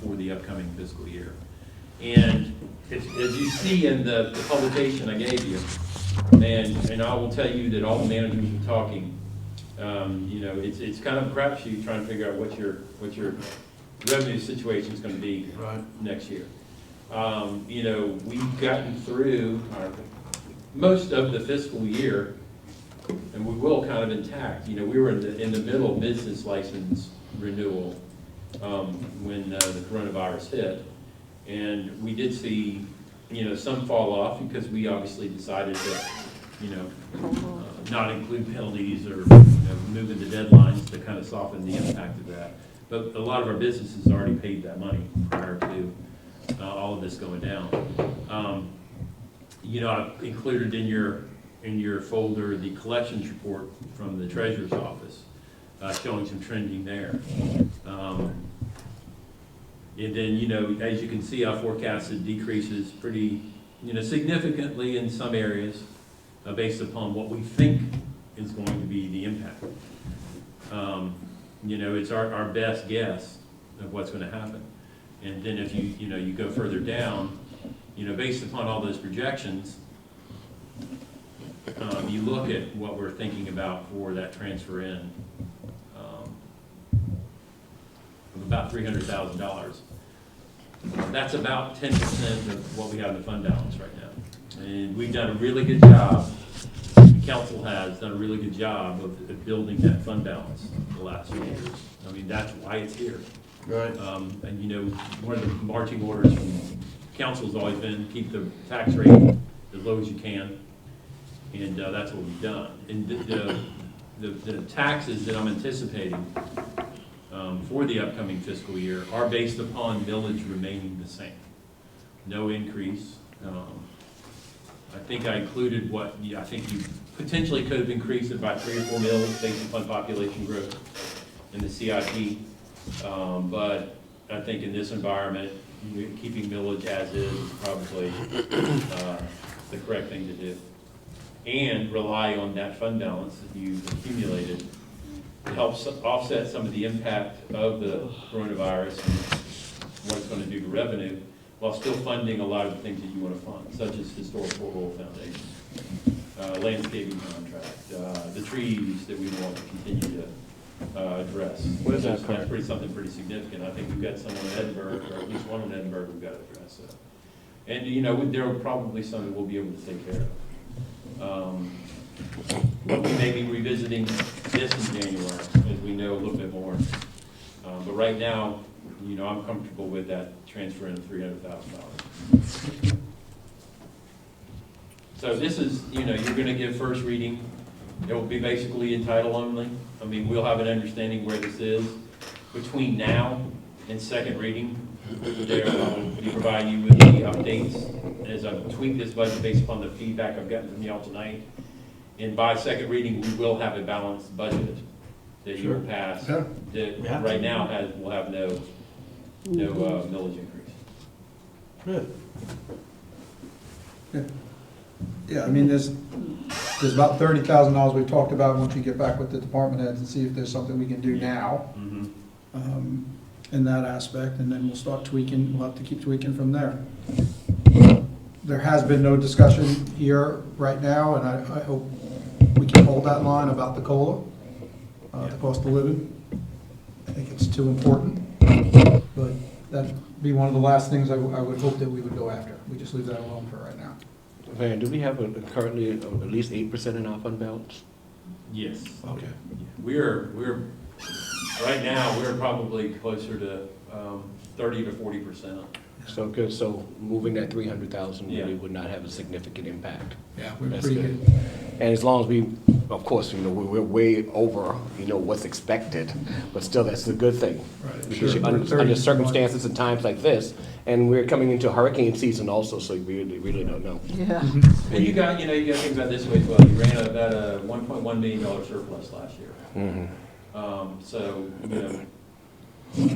for the upcoming fiscal year. And as you see in the publication I gave you, and I will tell you that all the managers are talking, you know, it's kind of a crapshoot trying to figure out what your revenue situation is gonna be Right. next year. You know, we've gotten through most of the fiscal year, and we will kind of intact. You know, we were in the middle of business license renewal when the coronavirus hit. And we did see, you know, some fall off because we obviously decided to, you know, not include penalties or, you know, moving the deadlines to kind of soften the impact of that. But a lot of our businesses already paid that money prior to all of this going down. You know, I've included in your folder the collections report from the treasurer's office, showing some trending there. And then, you know, as you can see, I forecasted decreases pretty, you know, significantly in some areas based upon what we think is going to be the impact. You know, it's our best guess of what's going to happen. And then if you know, you go further down, you know, based upon all those projections, you look at what we're thinking about for that transfer in of about $300,000. That's about 10% of what we have in the fund balance right now. And we've done a really good job, the council has done a really good job of building that fund balance the last few years. I mean, that's why it's here. Right. And you know, one of the marching orders from council's always been keep the tax rate as low as you can, and that's what we've done. And the taxes that I'm anticipating for the upcoming fiscal year are based upon millage remaining the same, no increase. I think I included what I think you potentially could have increased it by 3 or 4 mils based upon population growth in the CIP. But I think in this environment, keeping millage as is probably the correct thing to do. And rely on that fund balance that you've accumulated to help offset some of the impact of the coronavirus and what it's going to do to revenue, while still funding a lot of the things that you want to fund, such as Historic Fort Royal Foundation, landscaping contract, the trees that we want to continue to address. What is that That's something pretty significant. I think we've got someone in Edinburgh, or at least one in Edinburgh, we've got to address. And, you know, there are probably some that we'll be able to take care of. We may be revisiting this in January, as we know a little bit more. But right now, you know, I'm comfortable with that transfer in $300,000. So this is, you know, you're going to give first reading. It will be basically in title only. I mean, we'll have an understanding where this is. Between now and second reading, there will be providing you with the updates as I tweak this budget based upon the feedback I've gotten from y'all tonight. And by second reading, we will have a balanced budget that you will pass. Yeah. That right now will have no millage increase. Good. Yeah, I mean, there's about $30,000 we've talked about, once you get back with the department heads and see if there's something we can do now in that aspect, and then we'll start tweaking, we'll have to keep tweaking from there. There has been no discussion here right now, and I hope we can hold that line about the COLA, the cost of living. I think it's too important, but that'd be one of the last things I would hope that we would go after. We just leave that alone for right now. Van, do we have currently at least 8% in our fund balance? Yes. Okay. We're right now, we're probably closer to 30 to 40%. So good, so moving that 300,000 really Yeah. would not have a significant impact. Yeah, we're That's pretty good. good. And as long as we, of course, we're way over, what's expected, but still, that's a good thing. Right, Because sure. under circumstances and times like this, and we're coming into hurricane season also, so we really don't know. Yeah. And you got to think about it this way as well. You ran about a $1.1 million surplus last year. So,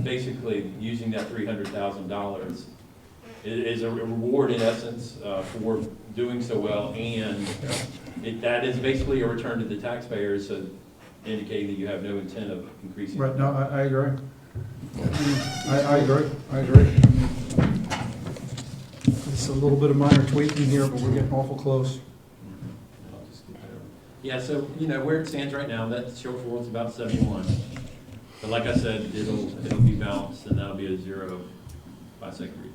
basically, using that $300,000 is a reward in essence for doing so well, and that is basically a return to the taxpayers, so indicating that you have no intent of increasing. Right, no, I agree. I agree. It's a little bit of minor tweaking here, but we're getting awful close. Yeah, so, where it stands right now, that shortfall is about 71. But like I said, it'll be balanced, and that'll be a 0 by second reading.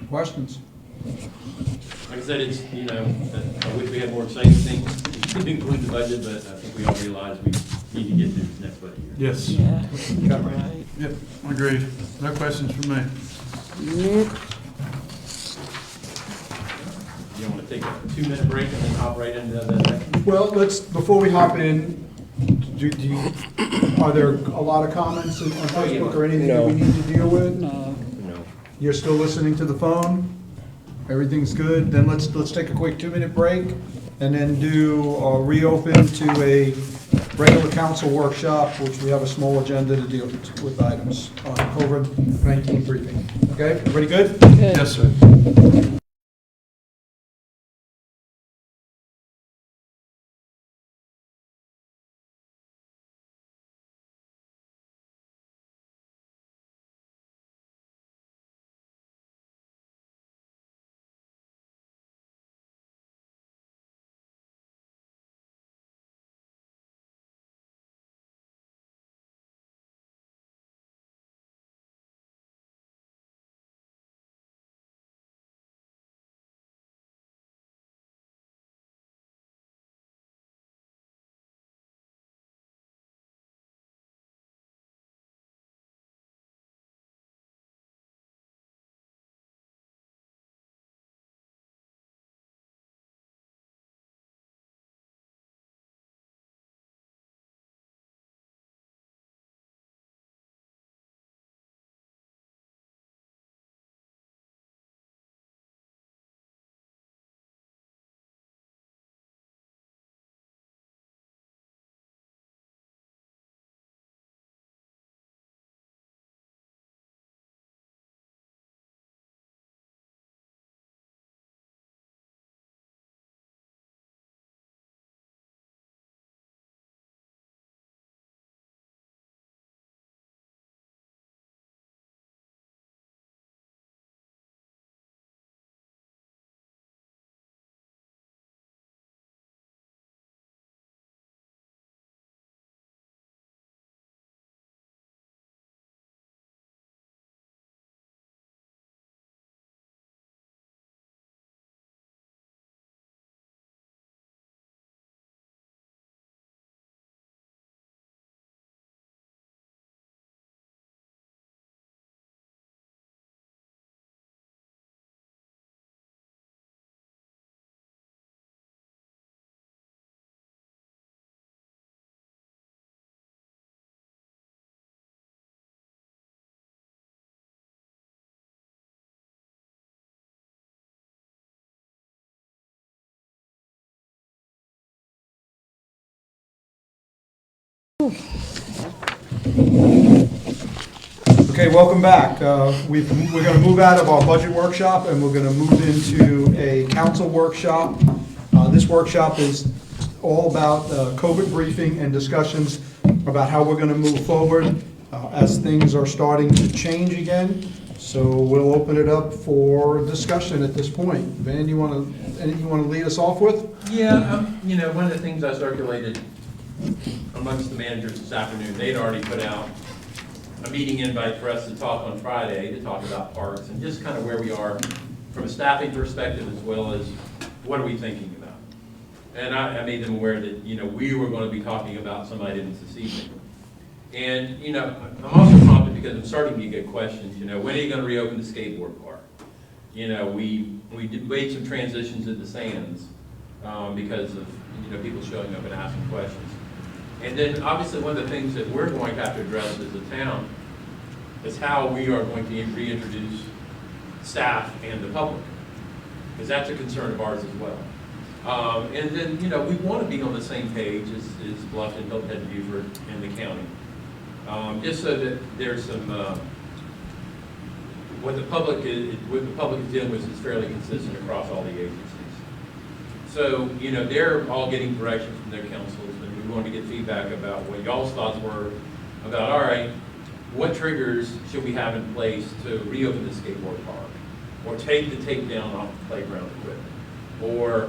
Questions? Like I said, I wish we had more exciting things to include the budget, but I think we all realize we need to get through this next budget year. Yes. Yeah, right. Yep, agreed. No questions from me. Nope. You want to take a 2-minute break and then hop right into the next? Well, before we hop in, are there a lot of comments on Facebook or anything that we need to deal with? No. No. You're still listening to the phone? Everything's good? Then let's take a quick 2-minute break and then reopen to a regular council workshop, which we have a small agenda to deal with items on COVID-19 briefing. Okay, everybody good? Yes, sir. Okay, welcome back. We're going to move out of our budget workshop and we're going to move into a council workshop. This workshop is all about COVID briefing and discussions about how we're going to move forward as things are starting to change again. So we'll open it up for discussion at this point. Van, anything you want to lead us off with? Yeah, one of the things I circulated amongst the managers this afternoon, they'd already put out a meeting invite for us to talk on Friday, to talk about parks and just kind of where we are from a staffing perspective, as well as what are we thinking about. And I made them aware that, we were going to be talking about some items this evening. And, you know, I'm also prompted because I'm starting to get questions, you know, when are you gonna reopen the skateboard park? You know, we made some transitions at the Sands, because of, you know, people showing up and asking questions. And then, obviously, one of the things that we're going to have to address as a town is how we are going to reintroduce staff and the public, because that's a concern of ours as well. And then, you know, we want to be on the same page as Bluffton, Hilton Head, Beaufort, and the county. Just so that there's some, what the public is dealing with is fairly consistent across all the agencies. So, you know, they're all getting direction from their councils, and we wanted to get feedback about what y'all's thoughts were about, all right, what triggers should we have in place to reopen the skateboard park? Or take the takedown off the playground equipment? Or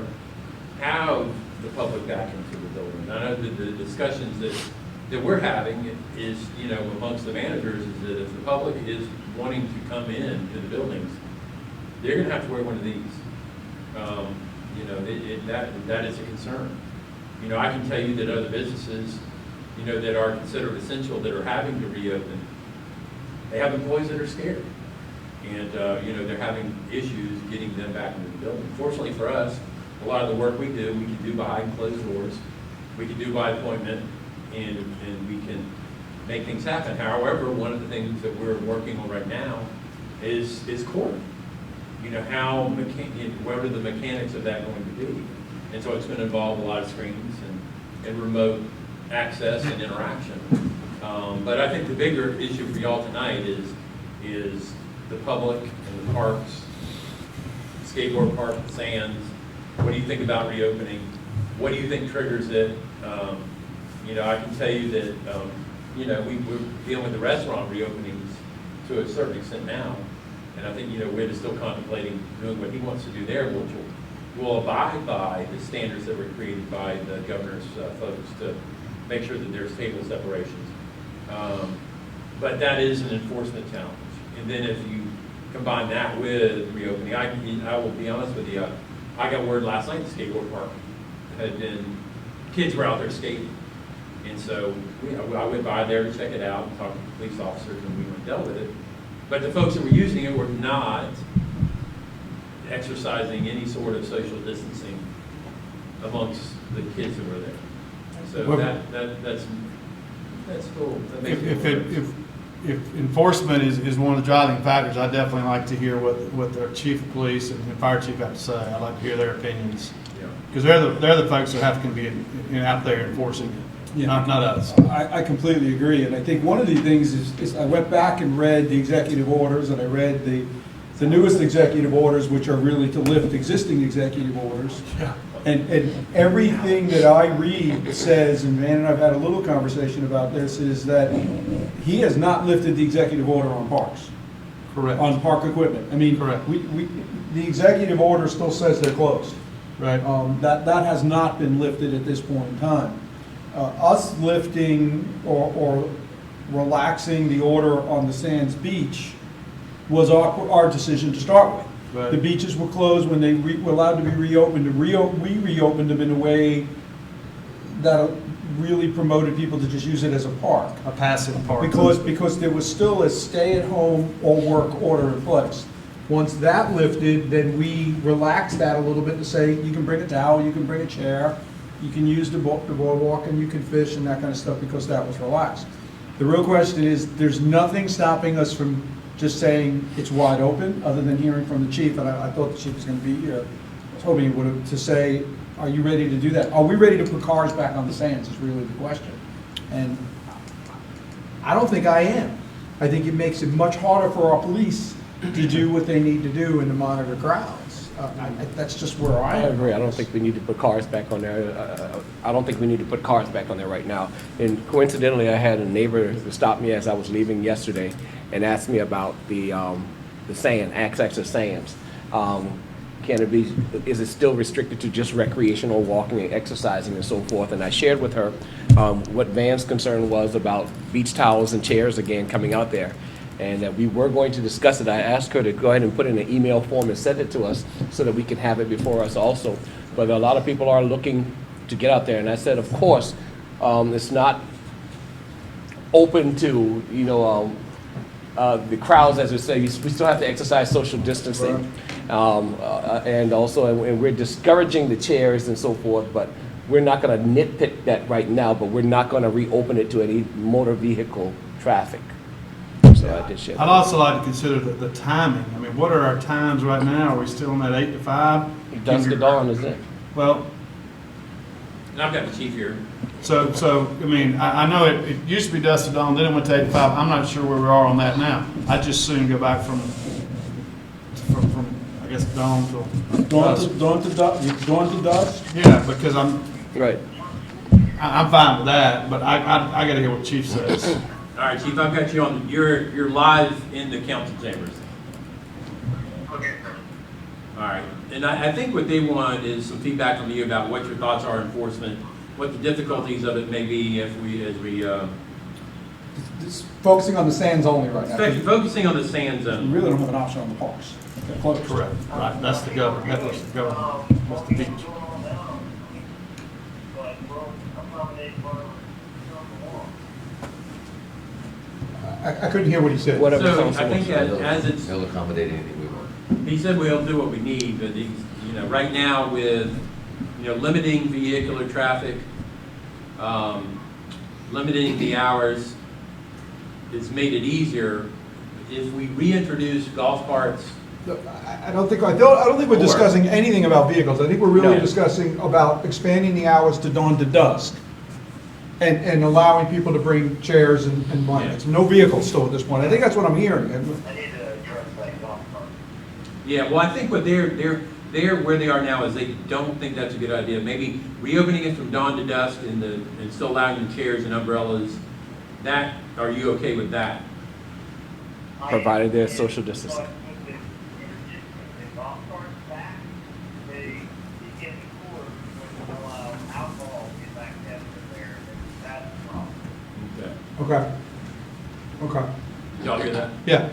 have the public back into the building? I know that the discussions that we're having is, you know, amongst the managers, is that if the public is wanting to come in to the buildings, they're gonna have to wear one of these. You know, that is a concern. You know, I can tell you that other businesses, you know, that are considered essential, that are having to reopen, they have employees that are scared. And, you know, they're having issues getting them back into the building. Fortunately for us, a lot of the work we can do behind closed doors. We can do by appointment, and we can make things happen. However, one of the things that we're working on right now is court. You know, what are the mechanics of that going to be? And so it's going to involve a lot of screens and remote access and interaction. But I think the bigger issue for y'all tonight is the public and the parks, skateboard park, the Sands. What do you think about reopening? What do you think triggers it? You know, I can tell you that, you know, we're dealing with the restaurant reopenings to a certain extent now. And I think, you know, we're still contemplating doing what he wants to do there, which will abide by the standards that were created by the governor's folks to make sure that there's table separations. But that is an enforcement challenge. And then if you combine that with reopening, I will be honest with you, I got word last night the skateboard park had been, kids were out there skating. And so I went by there to check it out and talk to the police officers, and we went and dealt with it. But the folks that were using it were not exercising any sort of social distancing amongst the kids that were there. So Well, that's cool. That makes me feel If enforcement is one of the driving factors, I'd definitely like to hear what the chief of police and fire chief have to say. I'd like to hear their opinions. Yeah. Because they're the folks that have to be out there enforcing it, Yeah. not us. I completely agree, and I think one of the things is I went back and read the executive orders, and I read the newest executive orders, which are really to lift existing executive orders. Yeah. And everything that I read says, and Van and I've had a little conversation about this, is that he has not lifted the executive order on parks, Correct. on park equipment. I mean, Correct. the executive order still says they're closed. Right. That has not been lifted at this point in time. Us lifting or relaxing the order on the Sands Beach was our decision to start with. Right. The beaches were closed when they were allowed to be reopened. We reopened them in a way that really promoted people to just use it as a park. A passive park. Because there was still a stay-at-home or work order in place. Once that lifted, then we relaxed that a little bit to say, you can bring a towel, you can bring a chair, you can use the boardwalk, and you can fish and that kind of stuff, because that was relaxed. The real question is, there's nothing stopping us from just saying it's wide open, other than hearing from the chief, and I thought the chief was gonna be here. I was hoping he would have, to say, are you ready to do that? Are we ready to put cars back on the Sands is really the question. And I don't think I am. I think it makes it much harder for our police to do what they need to do and to monitor crowds. That's just where I I am. agree. I don't think we need to put cars back on there. I don't think we need to put cars back on there right now. And coincidentally, I had a neighbor stop me as I was leaving yesterday and asked me about the sand, access to Sands. Is it still restricted to just recreational walking and exercising and so forth? And I shared with her what Van's concern was about beach towels and chairs again coming out there. And that we were going to discuss it. I asked her to go ahead and put in an email form and send it to us so that we can have it before us also. But a lot of people are looking to get out there. And I said, of course, it's not open to, the crowds, as we say, we still have to exercise social distancing. And also, and we're discouraging the chairs and so forth, but we're not gonna nitpick that right now, but we're not gonna reopen it to any motor vehicle traffic. So I did share I'd that. also like to consider the timing. I mean, what are our times right now? Are we still in that 8 to 5? Dusk to dawn, isn't it? Well, And I've got the chief here. so, I mean, I know it used to be dusk to dawn, then it went to 8 to 5. I'm not sure where we are on that now. I'd just soon go back from, I guess, dawn till dusk. Dawn to dusk? Yeah, because I'm Right. fine with that, but I gotta hear what Chief says. All right, Chief, I've got you on, you're live in the council chambers. Okay. All right, and I think what they want is some feedback from you about what your thoughts are on enforcement, what the difficulties of it may be as we It's focusing on the sands only right now. focusing on the sand We zone. really don't have an option on the parks. They're closed. Correct, right, that's the government, that's the government, that's the beach. But we'll accommodate whatever comes along. I couldn't hear what he said. Whatever So council I think wants. as it's, He'll accommodate anything we want. he said we'll do what we need, but he's, right now with, limiting vehicular traffic, limiting the hours, it's made it easier. If we reintroduce golf carts, I don't think we're discussing anything about vehicles. I think we're really No. discussing about expanding the hours to dawn to dusk and allowing people to bring chairs and blankets. No vehicles still at this point. I think that's what I'm hearing. I need to address that golf cart. yeah, well, I think what they're where they are now is they don't think that's a good idea. Maybe reopening it from dawn to dusk and still allowing the chairs and umbrellas. Are you okay with that? Provided there's social distancing. But with the golf carts back, they get cooler when you allow alcohol to get back after there, and that's the problem. Okay. Okay. Y'all hear that?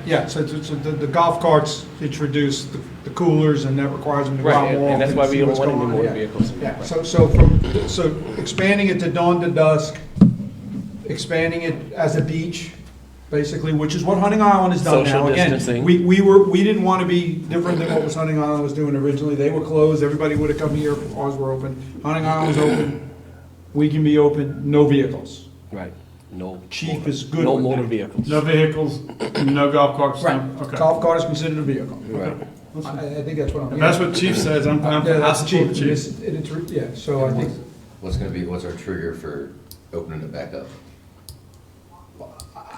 Yeah, so the golf carts introduce the coolers and that requires them to go out Right, more and that's often why to we see don't what's want any going on. more Yeah. vehicles. Yeah, Right. so expanding it to dawn to dusk, expanding it as a beach, basically, which is what Hunting Island has done Social now. Again, distancing. we didn't want to be different than what was Hunting Island was doing originally. They were closed, everybody would have come here if ours were open. Hunting Island's open, we can be open, no vehicles. Right. No. Chief is good No with motor that. vehicles. No vehicles, no golf carts, Right, no, okay. golf cart is considered a vehicle. Right. I think that's what I'm If hearing. that's what Chief says, Yeah, I that's support the cheap. Chief. Yeah, so I think, What's our trigger for opening it back up?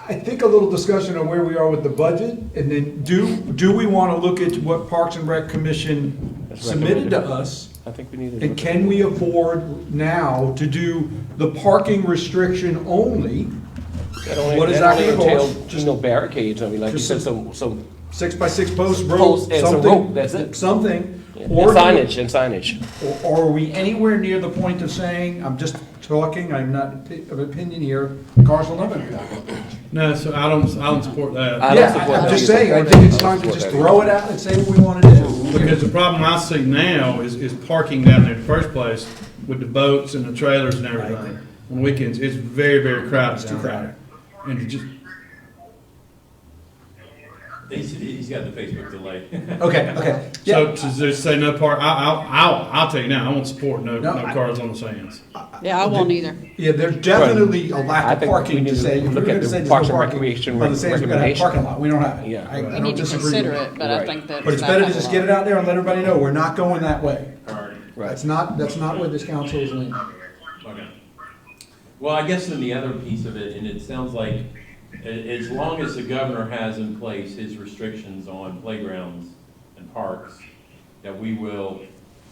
I think a little discussion on where we are with the budget, and then do we want to look at what Parks and Rec Commission That's submitted to recommended. us? I think we need to. And can we afford now to do the parking restriction only, what is that gonna cost? Just no barricades, I mean, like you Just said, some 6x6 posts, rope, Posts and some something. rope, that's it. Something. and Or do- signage. Or are we anywhere near the point of saying, I'm just talking, I'm not of opinion here, cars will never be that. No, so I don't support that. I don't Yeah, support I'm that just either. saying, I think it's I time don't to just support that throw it out and say what we want to do. Because the problem I see now is parking down there in the first place with the boats and the trailers and everything. On weekends, it's very, very crowded It's too down there. crowded. And it just, He's got the Facebook delay. Okay. so to just say no park, I'll tell you now, I won't support no No, I- cars on the sands. Yeah, I won't either. Yeah, there's definitely a I lack of think we parking need to to say, if look we're at gonna the say there's Parks no and parking. Recreation on the sands, we're gonna have a recommendation. parking lot, we don't have it. Yeah. I We don't need to disagree with consider that. it, but I Right. think that. But it's better to just get it out there and let everybody know, we're not going that way. Right. That's not where this council is leaning. Okay. Well, I guess then the other piece of it, and it sounds like, as long as the governor has in place his restrictions on playgrounds and parks, that we will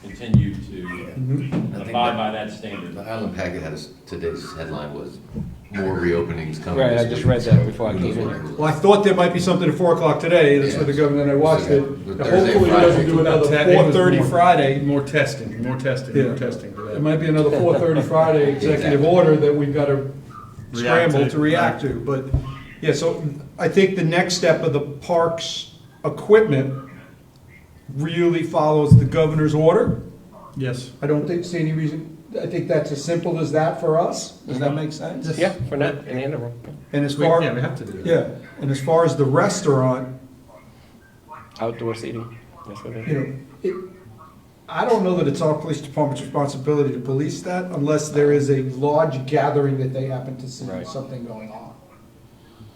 continue to Mm-hmm. I think abide that- by that standard. The Island Packet today's headline was more reopenings coming. Right, I this just week, read that so before I who knows came what in. happens. Well, I thought there might be something at 4 o'clock today, that's what the governor, and I watched it. With Thursday, Hopefully it doesn't Friday. do another It was 4:30 more- Friday. More testing, more testing Yeah. today. It might be another 4:30 Friday executive order that we've got to React scramble to. to react to, but, yeah, so I think the next step of the parks equipment really follows the governor's order, Yes. I don't see any reason, I think that's as simple as that for us. Does that make sense? Yeah, for now, in the interim. And as far, Yeah, we have to do that. yeah, and as far as the restaurant, Outdoor seating, that's what it you is. know, I don't know that it's our police department's responsibility to police that unless there is a large gathering that they happen to see Right. something going on.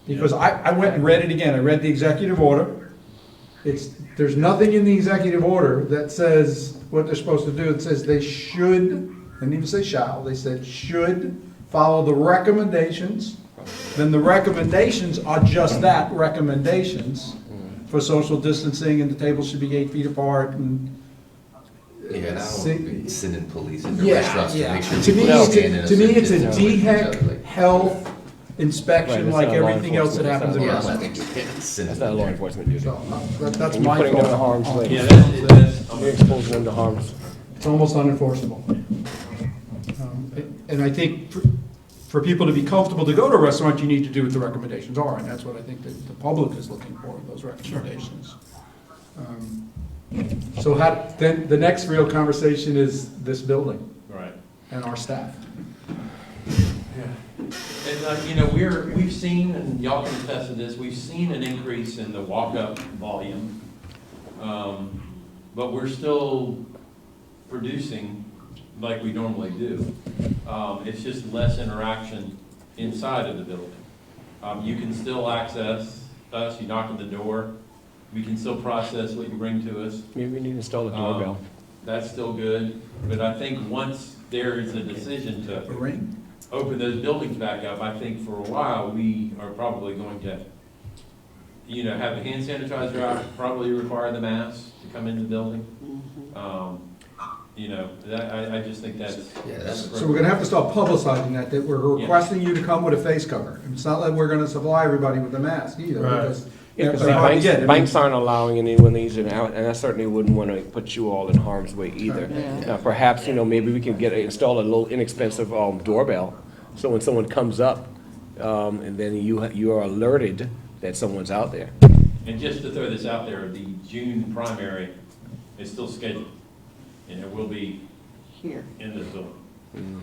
Because I went and read it again, I read the executive order. There's nothing in the executive order that says what they're supposed to do. It says they should, I didn't even say shall, they said should follow the recommendations. Then the recommendations are just that, recommendations for social distancing, and the tables should be 8 feet apart, and Yeah, and I See- don't be sending police into yeah, restaurants to yeah. make sure To me, people No. stand in it's a certain distance from each DHEC other, like- health inspection Right, like it's not law everything else that happens in Yeah, I restaurants. think you can't send That's them not a law there. enforcement duty. So, that's And you're my putting them in thought. harm's way. Yeah, that's, You're exposing them to harms. It's almost unenforceable. And I think for people to be comfortable to go to a restaurant, you need to do what the recommendations are, and that's what I think that the public is looking for, those recommendations. So then the next real conversation is this building right. and our staff. And, you know, we've seen, and y'all can attest to this, we've seen an increase in the walk-up volume. But we're still producing like we normally do. It's just less interaction inside of the building. You can still access us, you knock on the door, we can still process what you bring to us. Maybe we need to install a doorbell. That's still good, but I think once there is a decision to A ring? open those buildings back up, I think for a while, we are probably going to, you know, have a hand sanitizer out, probably require the mask to come in the building. You know, I just think that's. Yeah, that's- So we're gonna have to start publicizing that we're requesting you to come with a face cover. It's not like we're gonna supply everybody with a mask either, Right. because Yeah, because they're hard to get. I mean, banks aren't allowing anyone these, and I certainly wouldn't want to put you all in harm's way either. Yeah. Now, perhaps, you know, maybe we can install a little inexpensive doorbell, so when someone comes up, and then you are alerted that someone's out there. And just to throw this out there, the June primary is still scheduled, and it will be Here. in this building.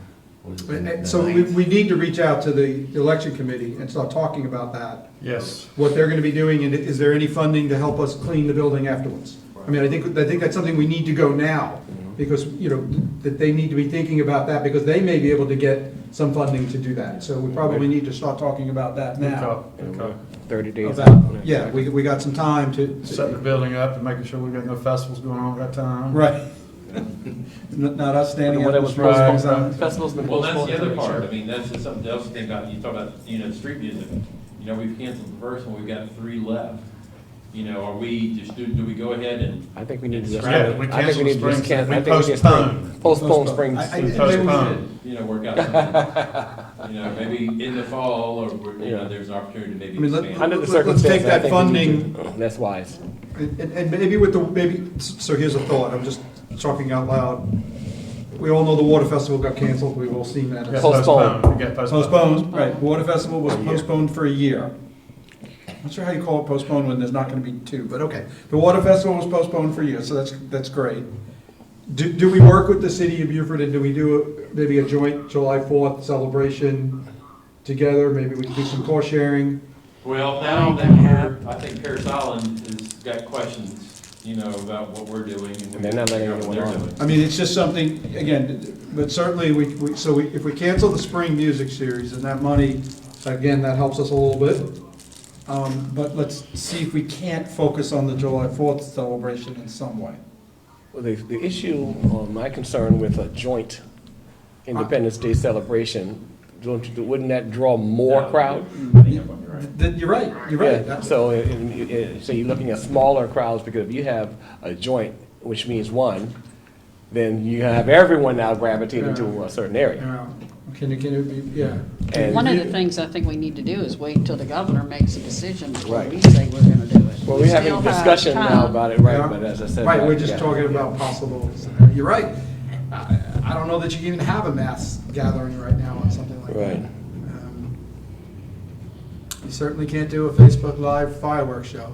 And so we need to reach out to the election committee and start talking about that. Yes. What they're gonna be doing, and is there any funding to help us clean the building afterwards? I mean, I think that's something we need to go now, because, you know, that they need to be thinking about that, because they may be able to get some funding to do that. So we probably need to start talking about that Good now. call, good call. 30 days. About, yeah, we got some time to. Setting the building up and making sure we got no festivals going on at that time. Right. Not us standing What up it with was flags postponed. on. Festival's been Well, that's postponed. the other Sure. part, I mean, that's just something else to think about, you talk about, you know, street music, you know, we've canceled the first one, we've got 3 left. You know, are we, just, do we go ahead and? I think we need to just, Yeah, we I think we need to just cancel cancel, I spring, think we just postpone. postpone spring. I- season. Postpone. You know, work out something, you know, maybe in the fall, or, you know, Yeah. there's an opportunity to maybe I mean, expand. Under the Let's take circumstances, I that think we need funding. to- That's wise. And maybe so here's a thought, I'm just talking out loud. We all know the water festival got canceled, we've all seen that. Yeah, Postpone. We got postponed. Postponed, right, water festival was postponed for a year. I'm not sure how you call it postponed when there's not gonna be 2, but okay. The water festival was postponed for a year, so that's great. Do we work with the city of Beaufort, and do we do maybe a joint July 4th celebration together? Maybe we can do some cost sharing? Well, now that we're, I think Paris Island has got questions, you know, about what we're doing and And they're not letting what anyone they're on. doing. I mean, it's just something, again, but certainly if we cancel the spring music series, and that money, again, that helps us a little bit. But let's see if we can't focus on the July 4th celebration in some way. Well, the issue, my concern with a joint Independence Day celebration, wouldn't that draw more crowd? You're right, you're right. Yeah, so you're looking at smaller crowds, because if you have a joint, which means one, then you have everyone now gravitating to a certain area. Yeah. Can it be, yeah. And- One of the things I think we need to do is wait until the governor makes a decision before Right. we say we're gonna do it. Well, we're having still a have discussion now time. about it, right, Yeah. but as I said. Right, we're just yeah. talking about possible, you're right. I don't know that you can even have a mass gathering right now on something like that. Right. You certainly can't do a Facebook Live fireworks show.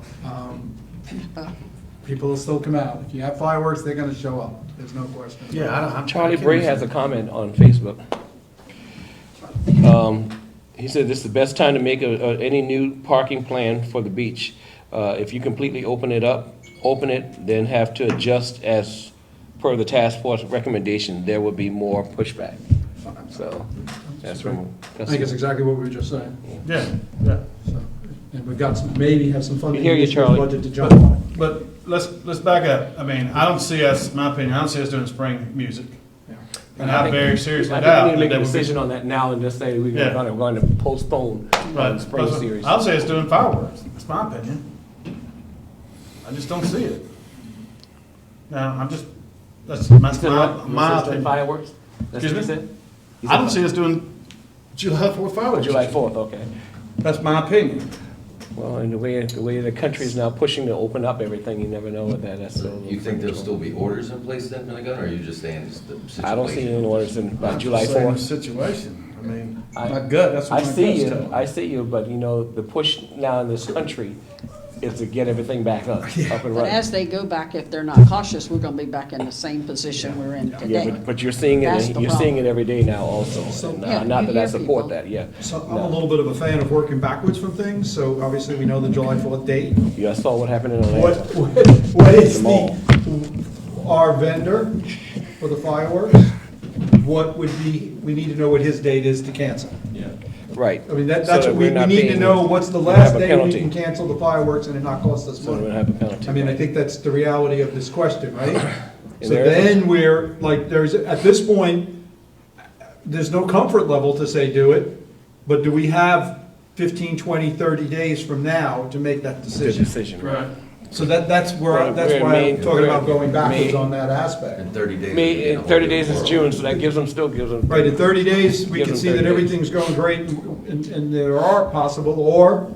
People will still come out. If you have fireworks, they're gonna show up. There's no question. Yeah, Charlie Bray has a comment on Facebook. He said, "This is the best time to make any new parking plan for the beach. If you completely open it, then have to adjust as per the task force recommendation, there will be more pushback." So, that's from. I think it's exactly what we were just saying. Yeah, yeah. So, and we've got some, maybe have some funding. We hear you, in this year's Charlie. budget to jump on it. But let's back up. I mean, I don't see us, in my opinion, I don't see us doing spring music. And I very seriously I doubt. think we need to make that a would be- decision on that now and just say we're Yeah. going to postpone Right. the spring series. I'll say it's doing fireworks. That's my opinion. I just don't see it. Now, that's You said my what? You said it's doing opinion. fireworks? That's what you Excuse me? said? You I said don't see us doing July 4th fireworks. July 4th, okay. That's my opinion. Well, and the way the country is now pushing to open up everything, you never know what that's still. You think there'll still be orders in place then, Pentagon, or are you just saying it's the situation? I don't see any orders in, by I'm July just saying the 4th. situation. I mean, I- my gut, that's what I my see gut's you, telling me. I see you, but you know, the push now in this country is to get everything back up and But running. as they go back, if they're not cautious, we're gonna be back in the same position we're in Yeah, today. but you're seeing That's it, the you're seeing it problem. every day now also. So- And, Yeah, not you that I hear support people. that, yeah. So I'm No. a little bit of a fan of working backwards from things, so obviously we know the July 4th date. You saw what happened in What, Atlanta. what is The mall. our vendor for the fireworks? What would be, we need to know what his date is to cancel. Yeah. Right. I mean, that's So what that we we're not need to being- know, what's the we last have a day we penalty. can cancel the fireworks and it not cost us So we're money. gonna have a penalty. I mean, I think that's the reality of this question, right? So there is a- then we're, like, at this point, there's no comfort level to say do it, but do we have 15, 20, 30 days from now to make that Good decision? decision, right? So that's why We're I'm May- talking about we're going backwards May- on that aspect. In 30 days. May, in 30 days is June, so that still gives them. Right, in 30 days, we Give can them see that 30 days. everything's going great and there are possible, or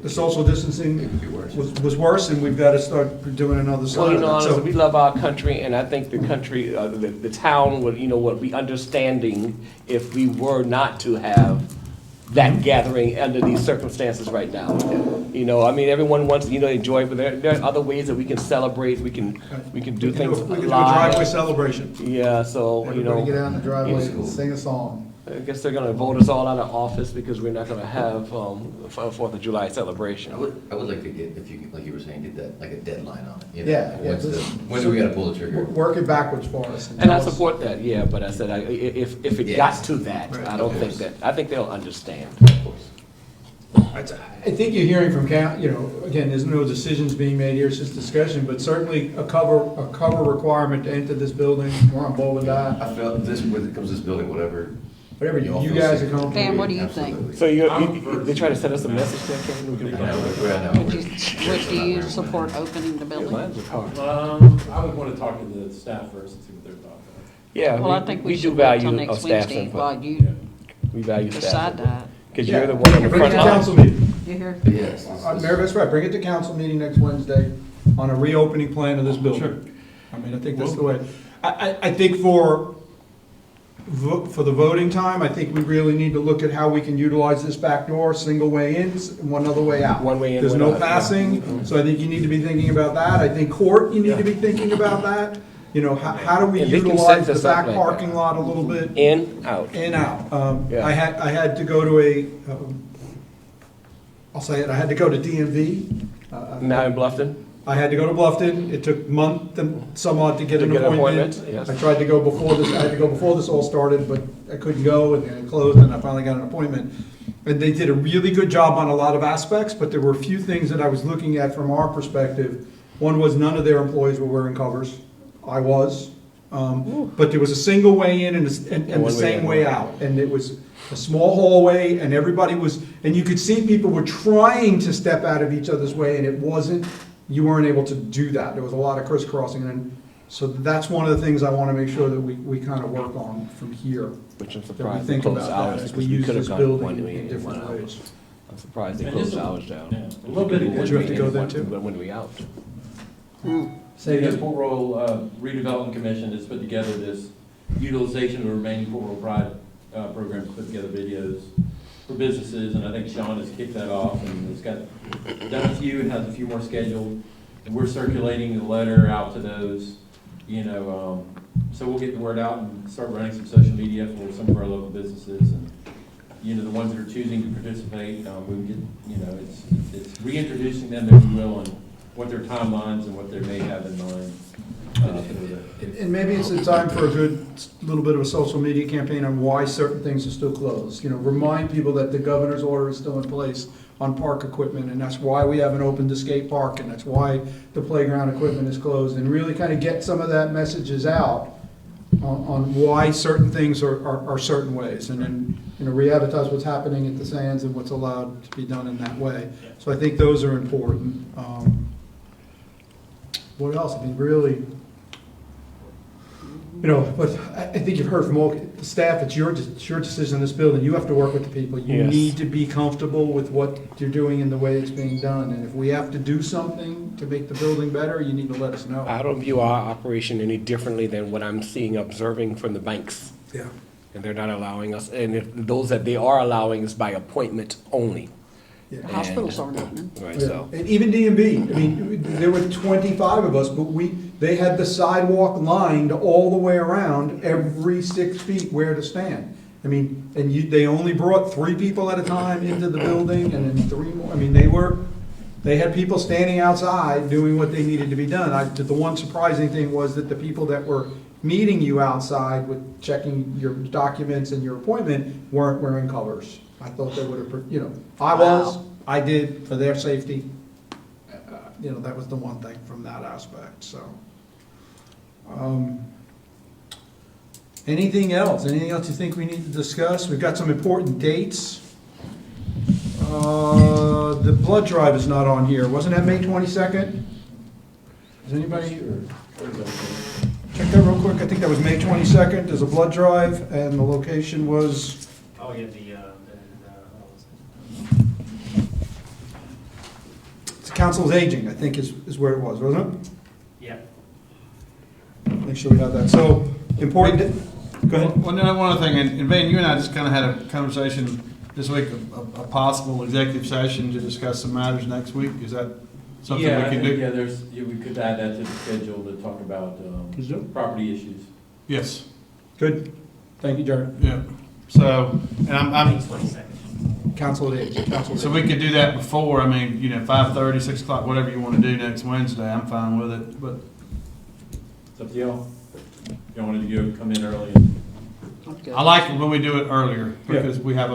the social distancing It could be worse. was worse and we've got to start doing another side Well, you of know, it. honestly, So- we love our country, and I think the country, the town would, would be understanding if we were not to have that gathering under these circumstances right now. You know, I mean, everyone wants, enjoy, but there are other ways that we can celebrate, we can do We can things we can do a driveway live. celebration. Yeah, so, Everybody get out in the driveway School. and sing a song. I guess they're gonna vote us all out of office because we're not gonna have, Fourth of July celebration. I would like to get, if you, like you were saying, get that, like a deadline on it. Yeah, yeah, When do we gotta pull the trigger? Work it backwards for us. And I tell us- support that, yeah, but I said, if it Yes. got to that, Right. I don't Of think course. I think they'll understand. Of course. I think you're hearing from, again, there's no decisions being made here, it's just discussion, but certainly a cover requirement to enter this building, we're on board with that. I felt this, when it comes to this building, whatever. Whatever y'all you feel guys safe. are comfortable Pam, with. what do you think? Absolutely. So they try to send us a message there, Kevin? We I can- know, I know. Would you support opening the building? Mine's a car. I would want to talk to the staff first and see what their thoughts Yeah, Well, I think we do should wait till value next staff Wednesday input. while you We value decide staff. that. Because Yeah. you're the one on the Bring it front to line. council meeting. You hear? Yes. Mayor, that's right, bring it to council meeting next Wednesday on a reopening plan of this building. I mean, I think that's the way, I think for the voting time, I think we really need to look at how we can utilize this back door, single way in, one other way out. One way in, There's one no out, yeah. passing, so I think you need to be thinking about that. I think court, you need to be thinking about that. How do we And they can utilize set the this up back like parking that. lot a little bit? In, out. In, out. Yeah. I had to go to I'll say it, I had to go to DMV. Now in Bluffton? I had to go to Bluffton. It took a month and some odd to get To an get an appointment. appointment, yes. I tried to go before this, I had to go before this all started, but I couldn't go and then it closed and I finally got an appointment. And they did a really good job on a lot of aspects, but there were a few things that I was looking at from our perspective. One was none of their employees were wearing covers. I was. But there was a single way in and the one way same in, way one out. And it was a small hallway and everybody was, and you could see people were trying to step out of each other's way and it wasn't, you weren't able to do that. There was a lot of crisscrossing and so that's one of the things I want to make sure that we kind of work on from here. Which I'm That we surprised they think closed about that hours as because we we use could have this gone building one in way in different 1 hour. ways. I'm surprised they And closed just a- hours down. Yeah, a little bit of Did you have to go there too? But when we out? Say The again? Port Royal Redevelopment Commission has put together this utilization of the remaining Port Royal Pride program to put together videos for businesses, and I think Sean has kicked that off and has got, done a few and has a few more scheduled. And we're circulating the letter out to those, So we'll get the word out and start running some social media for some of our local businesses and, the ones that are choosing to participate, we can get, it's reintroducing them, if you will, and what their timelines and what they may have in mind. And maybe it's a time for a good little bit of a social media campaign on why certain things are still closed. Remind people that the governor's order is still in place on park equipment, and that's why we haven't opened the skate park, and that's why the playground equipment is closed, and really kind of get some of that messages out on why certain things are certain ways, and then, re-advertise what's happening at the Sands and what's allowed to be done in that way. So I think those are important. What else? I mean, really, but I think you've heard from all the staff, it's your decision in this building. You have to work with the people. You Yes. need to be comfortable with what you're doing and the way it's being done. And if we have to do something to make the building better, you need to let us know. I don't view our operation any differently than what I'm seeing, observing from the banks. Yeah. And they're not allowing us, and if those that they are allowing is by appointment only. Yeah. The hospitals aren't opening. Right, Yeah. so. And even D&B, I mean, there were 25 of us, but they had the sidewalk lined all the way around, every 6 feet where to stand. I mean, and they only brought 3 people at a time into the building, and then 3 more. I mean, they had people standing outside doing what they needed to be done. The one surprising thing was that the people that were meeting you outside with checking your documents and your appointment weren't wearing covers. I thought they would have, I did for their safety. That was the one thing from that aspect, so. Anything else? Anything else you think we need to discuss? We've got some important dates. The blood drive is not on here. Wasn't that May 22nd? Is anybody? Check that real quick. I think that was May 22nd. There's a blood drive, and the location was. Oh, yeah, It's Council of Aging, I think is where it was, wasn't it? yeah. Make sure we have that. So, important, go ahead. One other thing, and Van, you and I just kind of had a conversation this week, a possible executive session to discuss some matters next week. Is that something we can do? We could add that to the schedule to talk about, Let's do it. property issues. Yes. Good. Thank you, Jared. Yeah. So, and I'm, 22nd. Council of Aging. Council of so Aging. we could do that before, 5:30, 6 o'clock, whatever you want to do next Wednesday, I'm fine with it, but It's up to y'all. Y'all want to come in early? Okay. I like it when we do it earlier, Yeah. because we have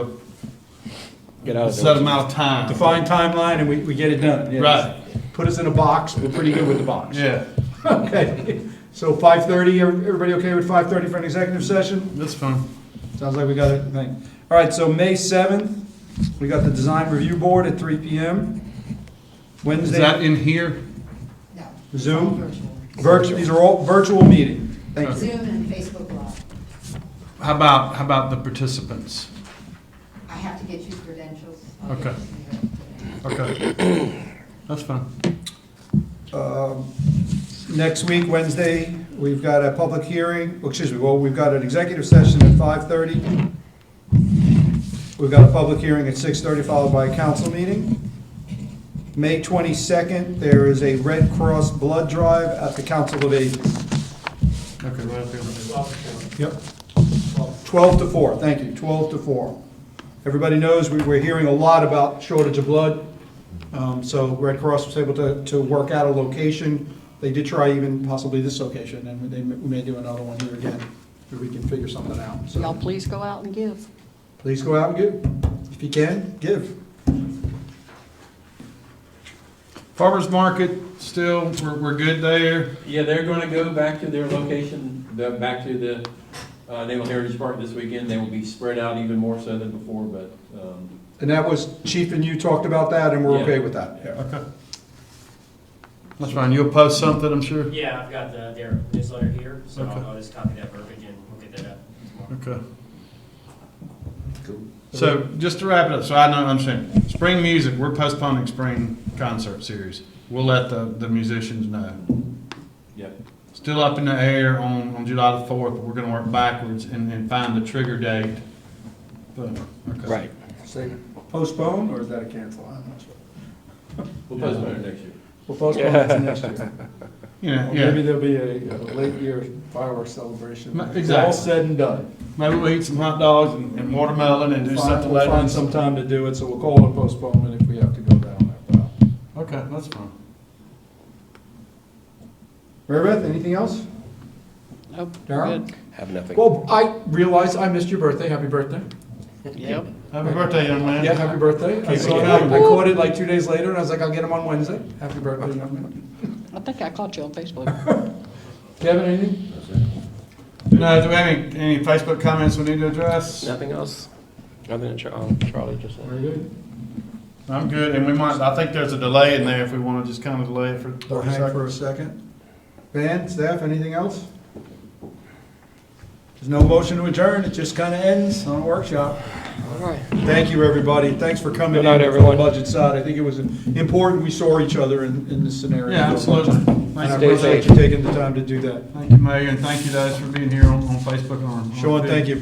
Get out a of set there. amount of time. Defined timeline, and we get it done. Yes. Right. Put us in a box, we're pretty good with the box. Yeah, Okay, so 5:30, everybody okay with 5:30 for an executive session? that's fine. Sounds like we got everything. All right, so May 7th, we got the design review board at 3 PM. Is Wednesday, that in here? Zoom? Virtual, these are all virtual meeting. Thank you. Zoom and Facebook Live. How about the participants? I have to get you credentials. Okay. Today. Okay. That's fine. Next week, Wednesday, we've got a public hearing, we've got an executive session at 5:30. We've got a public hearing at 6:30, followed by a council meeting. May 22nd, there is a Red Cross blood drive at the Council of Aging. Okay, right up here. Yep. 12 to 4, thank you, 12 to 4. Everybody knows we're hearing a lot about shortage of blood. So Red Cross was able to work out a location. They did try even possibly this location, and we may do another one here again, if we can figure something out. So Y'all please go out and give. please go out and give. If you can, give. Farmers Market, still, we're good there. Yeah, they're gonna go back to their location, back to the Naval Heritage Park this weekend. They will be spread out even more so than before, but, And that was, Chief and you talked about that, and we're Yeah. okay with that. Yeah. Okay. That's fine. You'll post something, I'm sure? Yeah, I've got their newsletter here, so Okay. I'll just copy that verbiage and we'll get that up tomorrow. Okay. So, just to wrap it up, so I know, understand, spring music, we're postponing spring concert series. We'll let the musicians know. yep. Still up in the air on July the 4th, but we're gonna work backwards and find the trigger date. But, okay. Right. Say postpone, or is that a cancel? I'm not sure. We'll postpone it next year. We'll postpone it to next year. Yeah, Maybe yeah. there'll be a late year fireworks celebration. Ma- It's exactly. all said and done. Maybe we'll eat some hot dogs and watermelon and do something We'll later. find some time to do it, so we'll call it a postponement if we have to go down that route. Okay, that's fine. Mary Beth, anything else? Nope, Darrell? good. Have nothing. Well, I realize I missed your birthday. Happy birthday. Yep. Happy birthday, young man. Yeah, happy birthday. I Keep saw it it. I coming. caught it like 2 days later, and I was like, I'll get him on Wednesday. Happy birthday, young man. I think I caught you on Facebook. Kevin, anything? No, do we have any Facebook comments we need to address? Nothing else? Other than Charlie just said. Very good. I'm good, and we might, I think there's a delay in there if we want to just kind of delay it for We'll 30 hang for a seconds. second. Van, staff, anything else? There's no motion to adjourn. It just kind of ends on a workshop. All right. Thank you, everybody. Thanks for coming in. Good night, from everyone. the budget side. I think it was important we saw each other in this scenario. Yeah, absolutely. And I Thank you. appreciate you taking the time to do that. Thank you, Mayor, and thank you guys for being here on Facebook and on Sean, Facebook. thank you.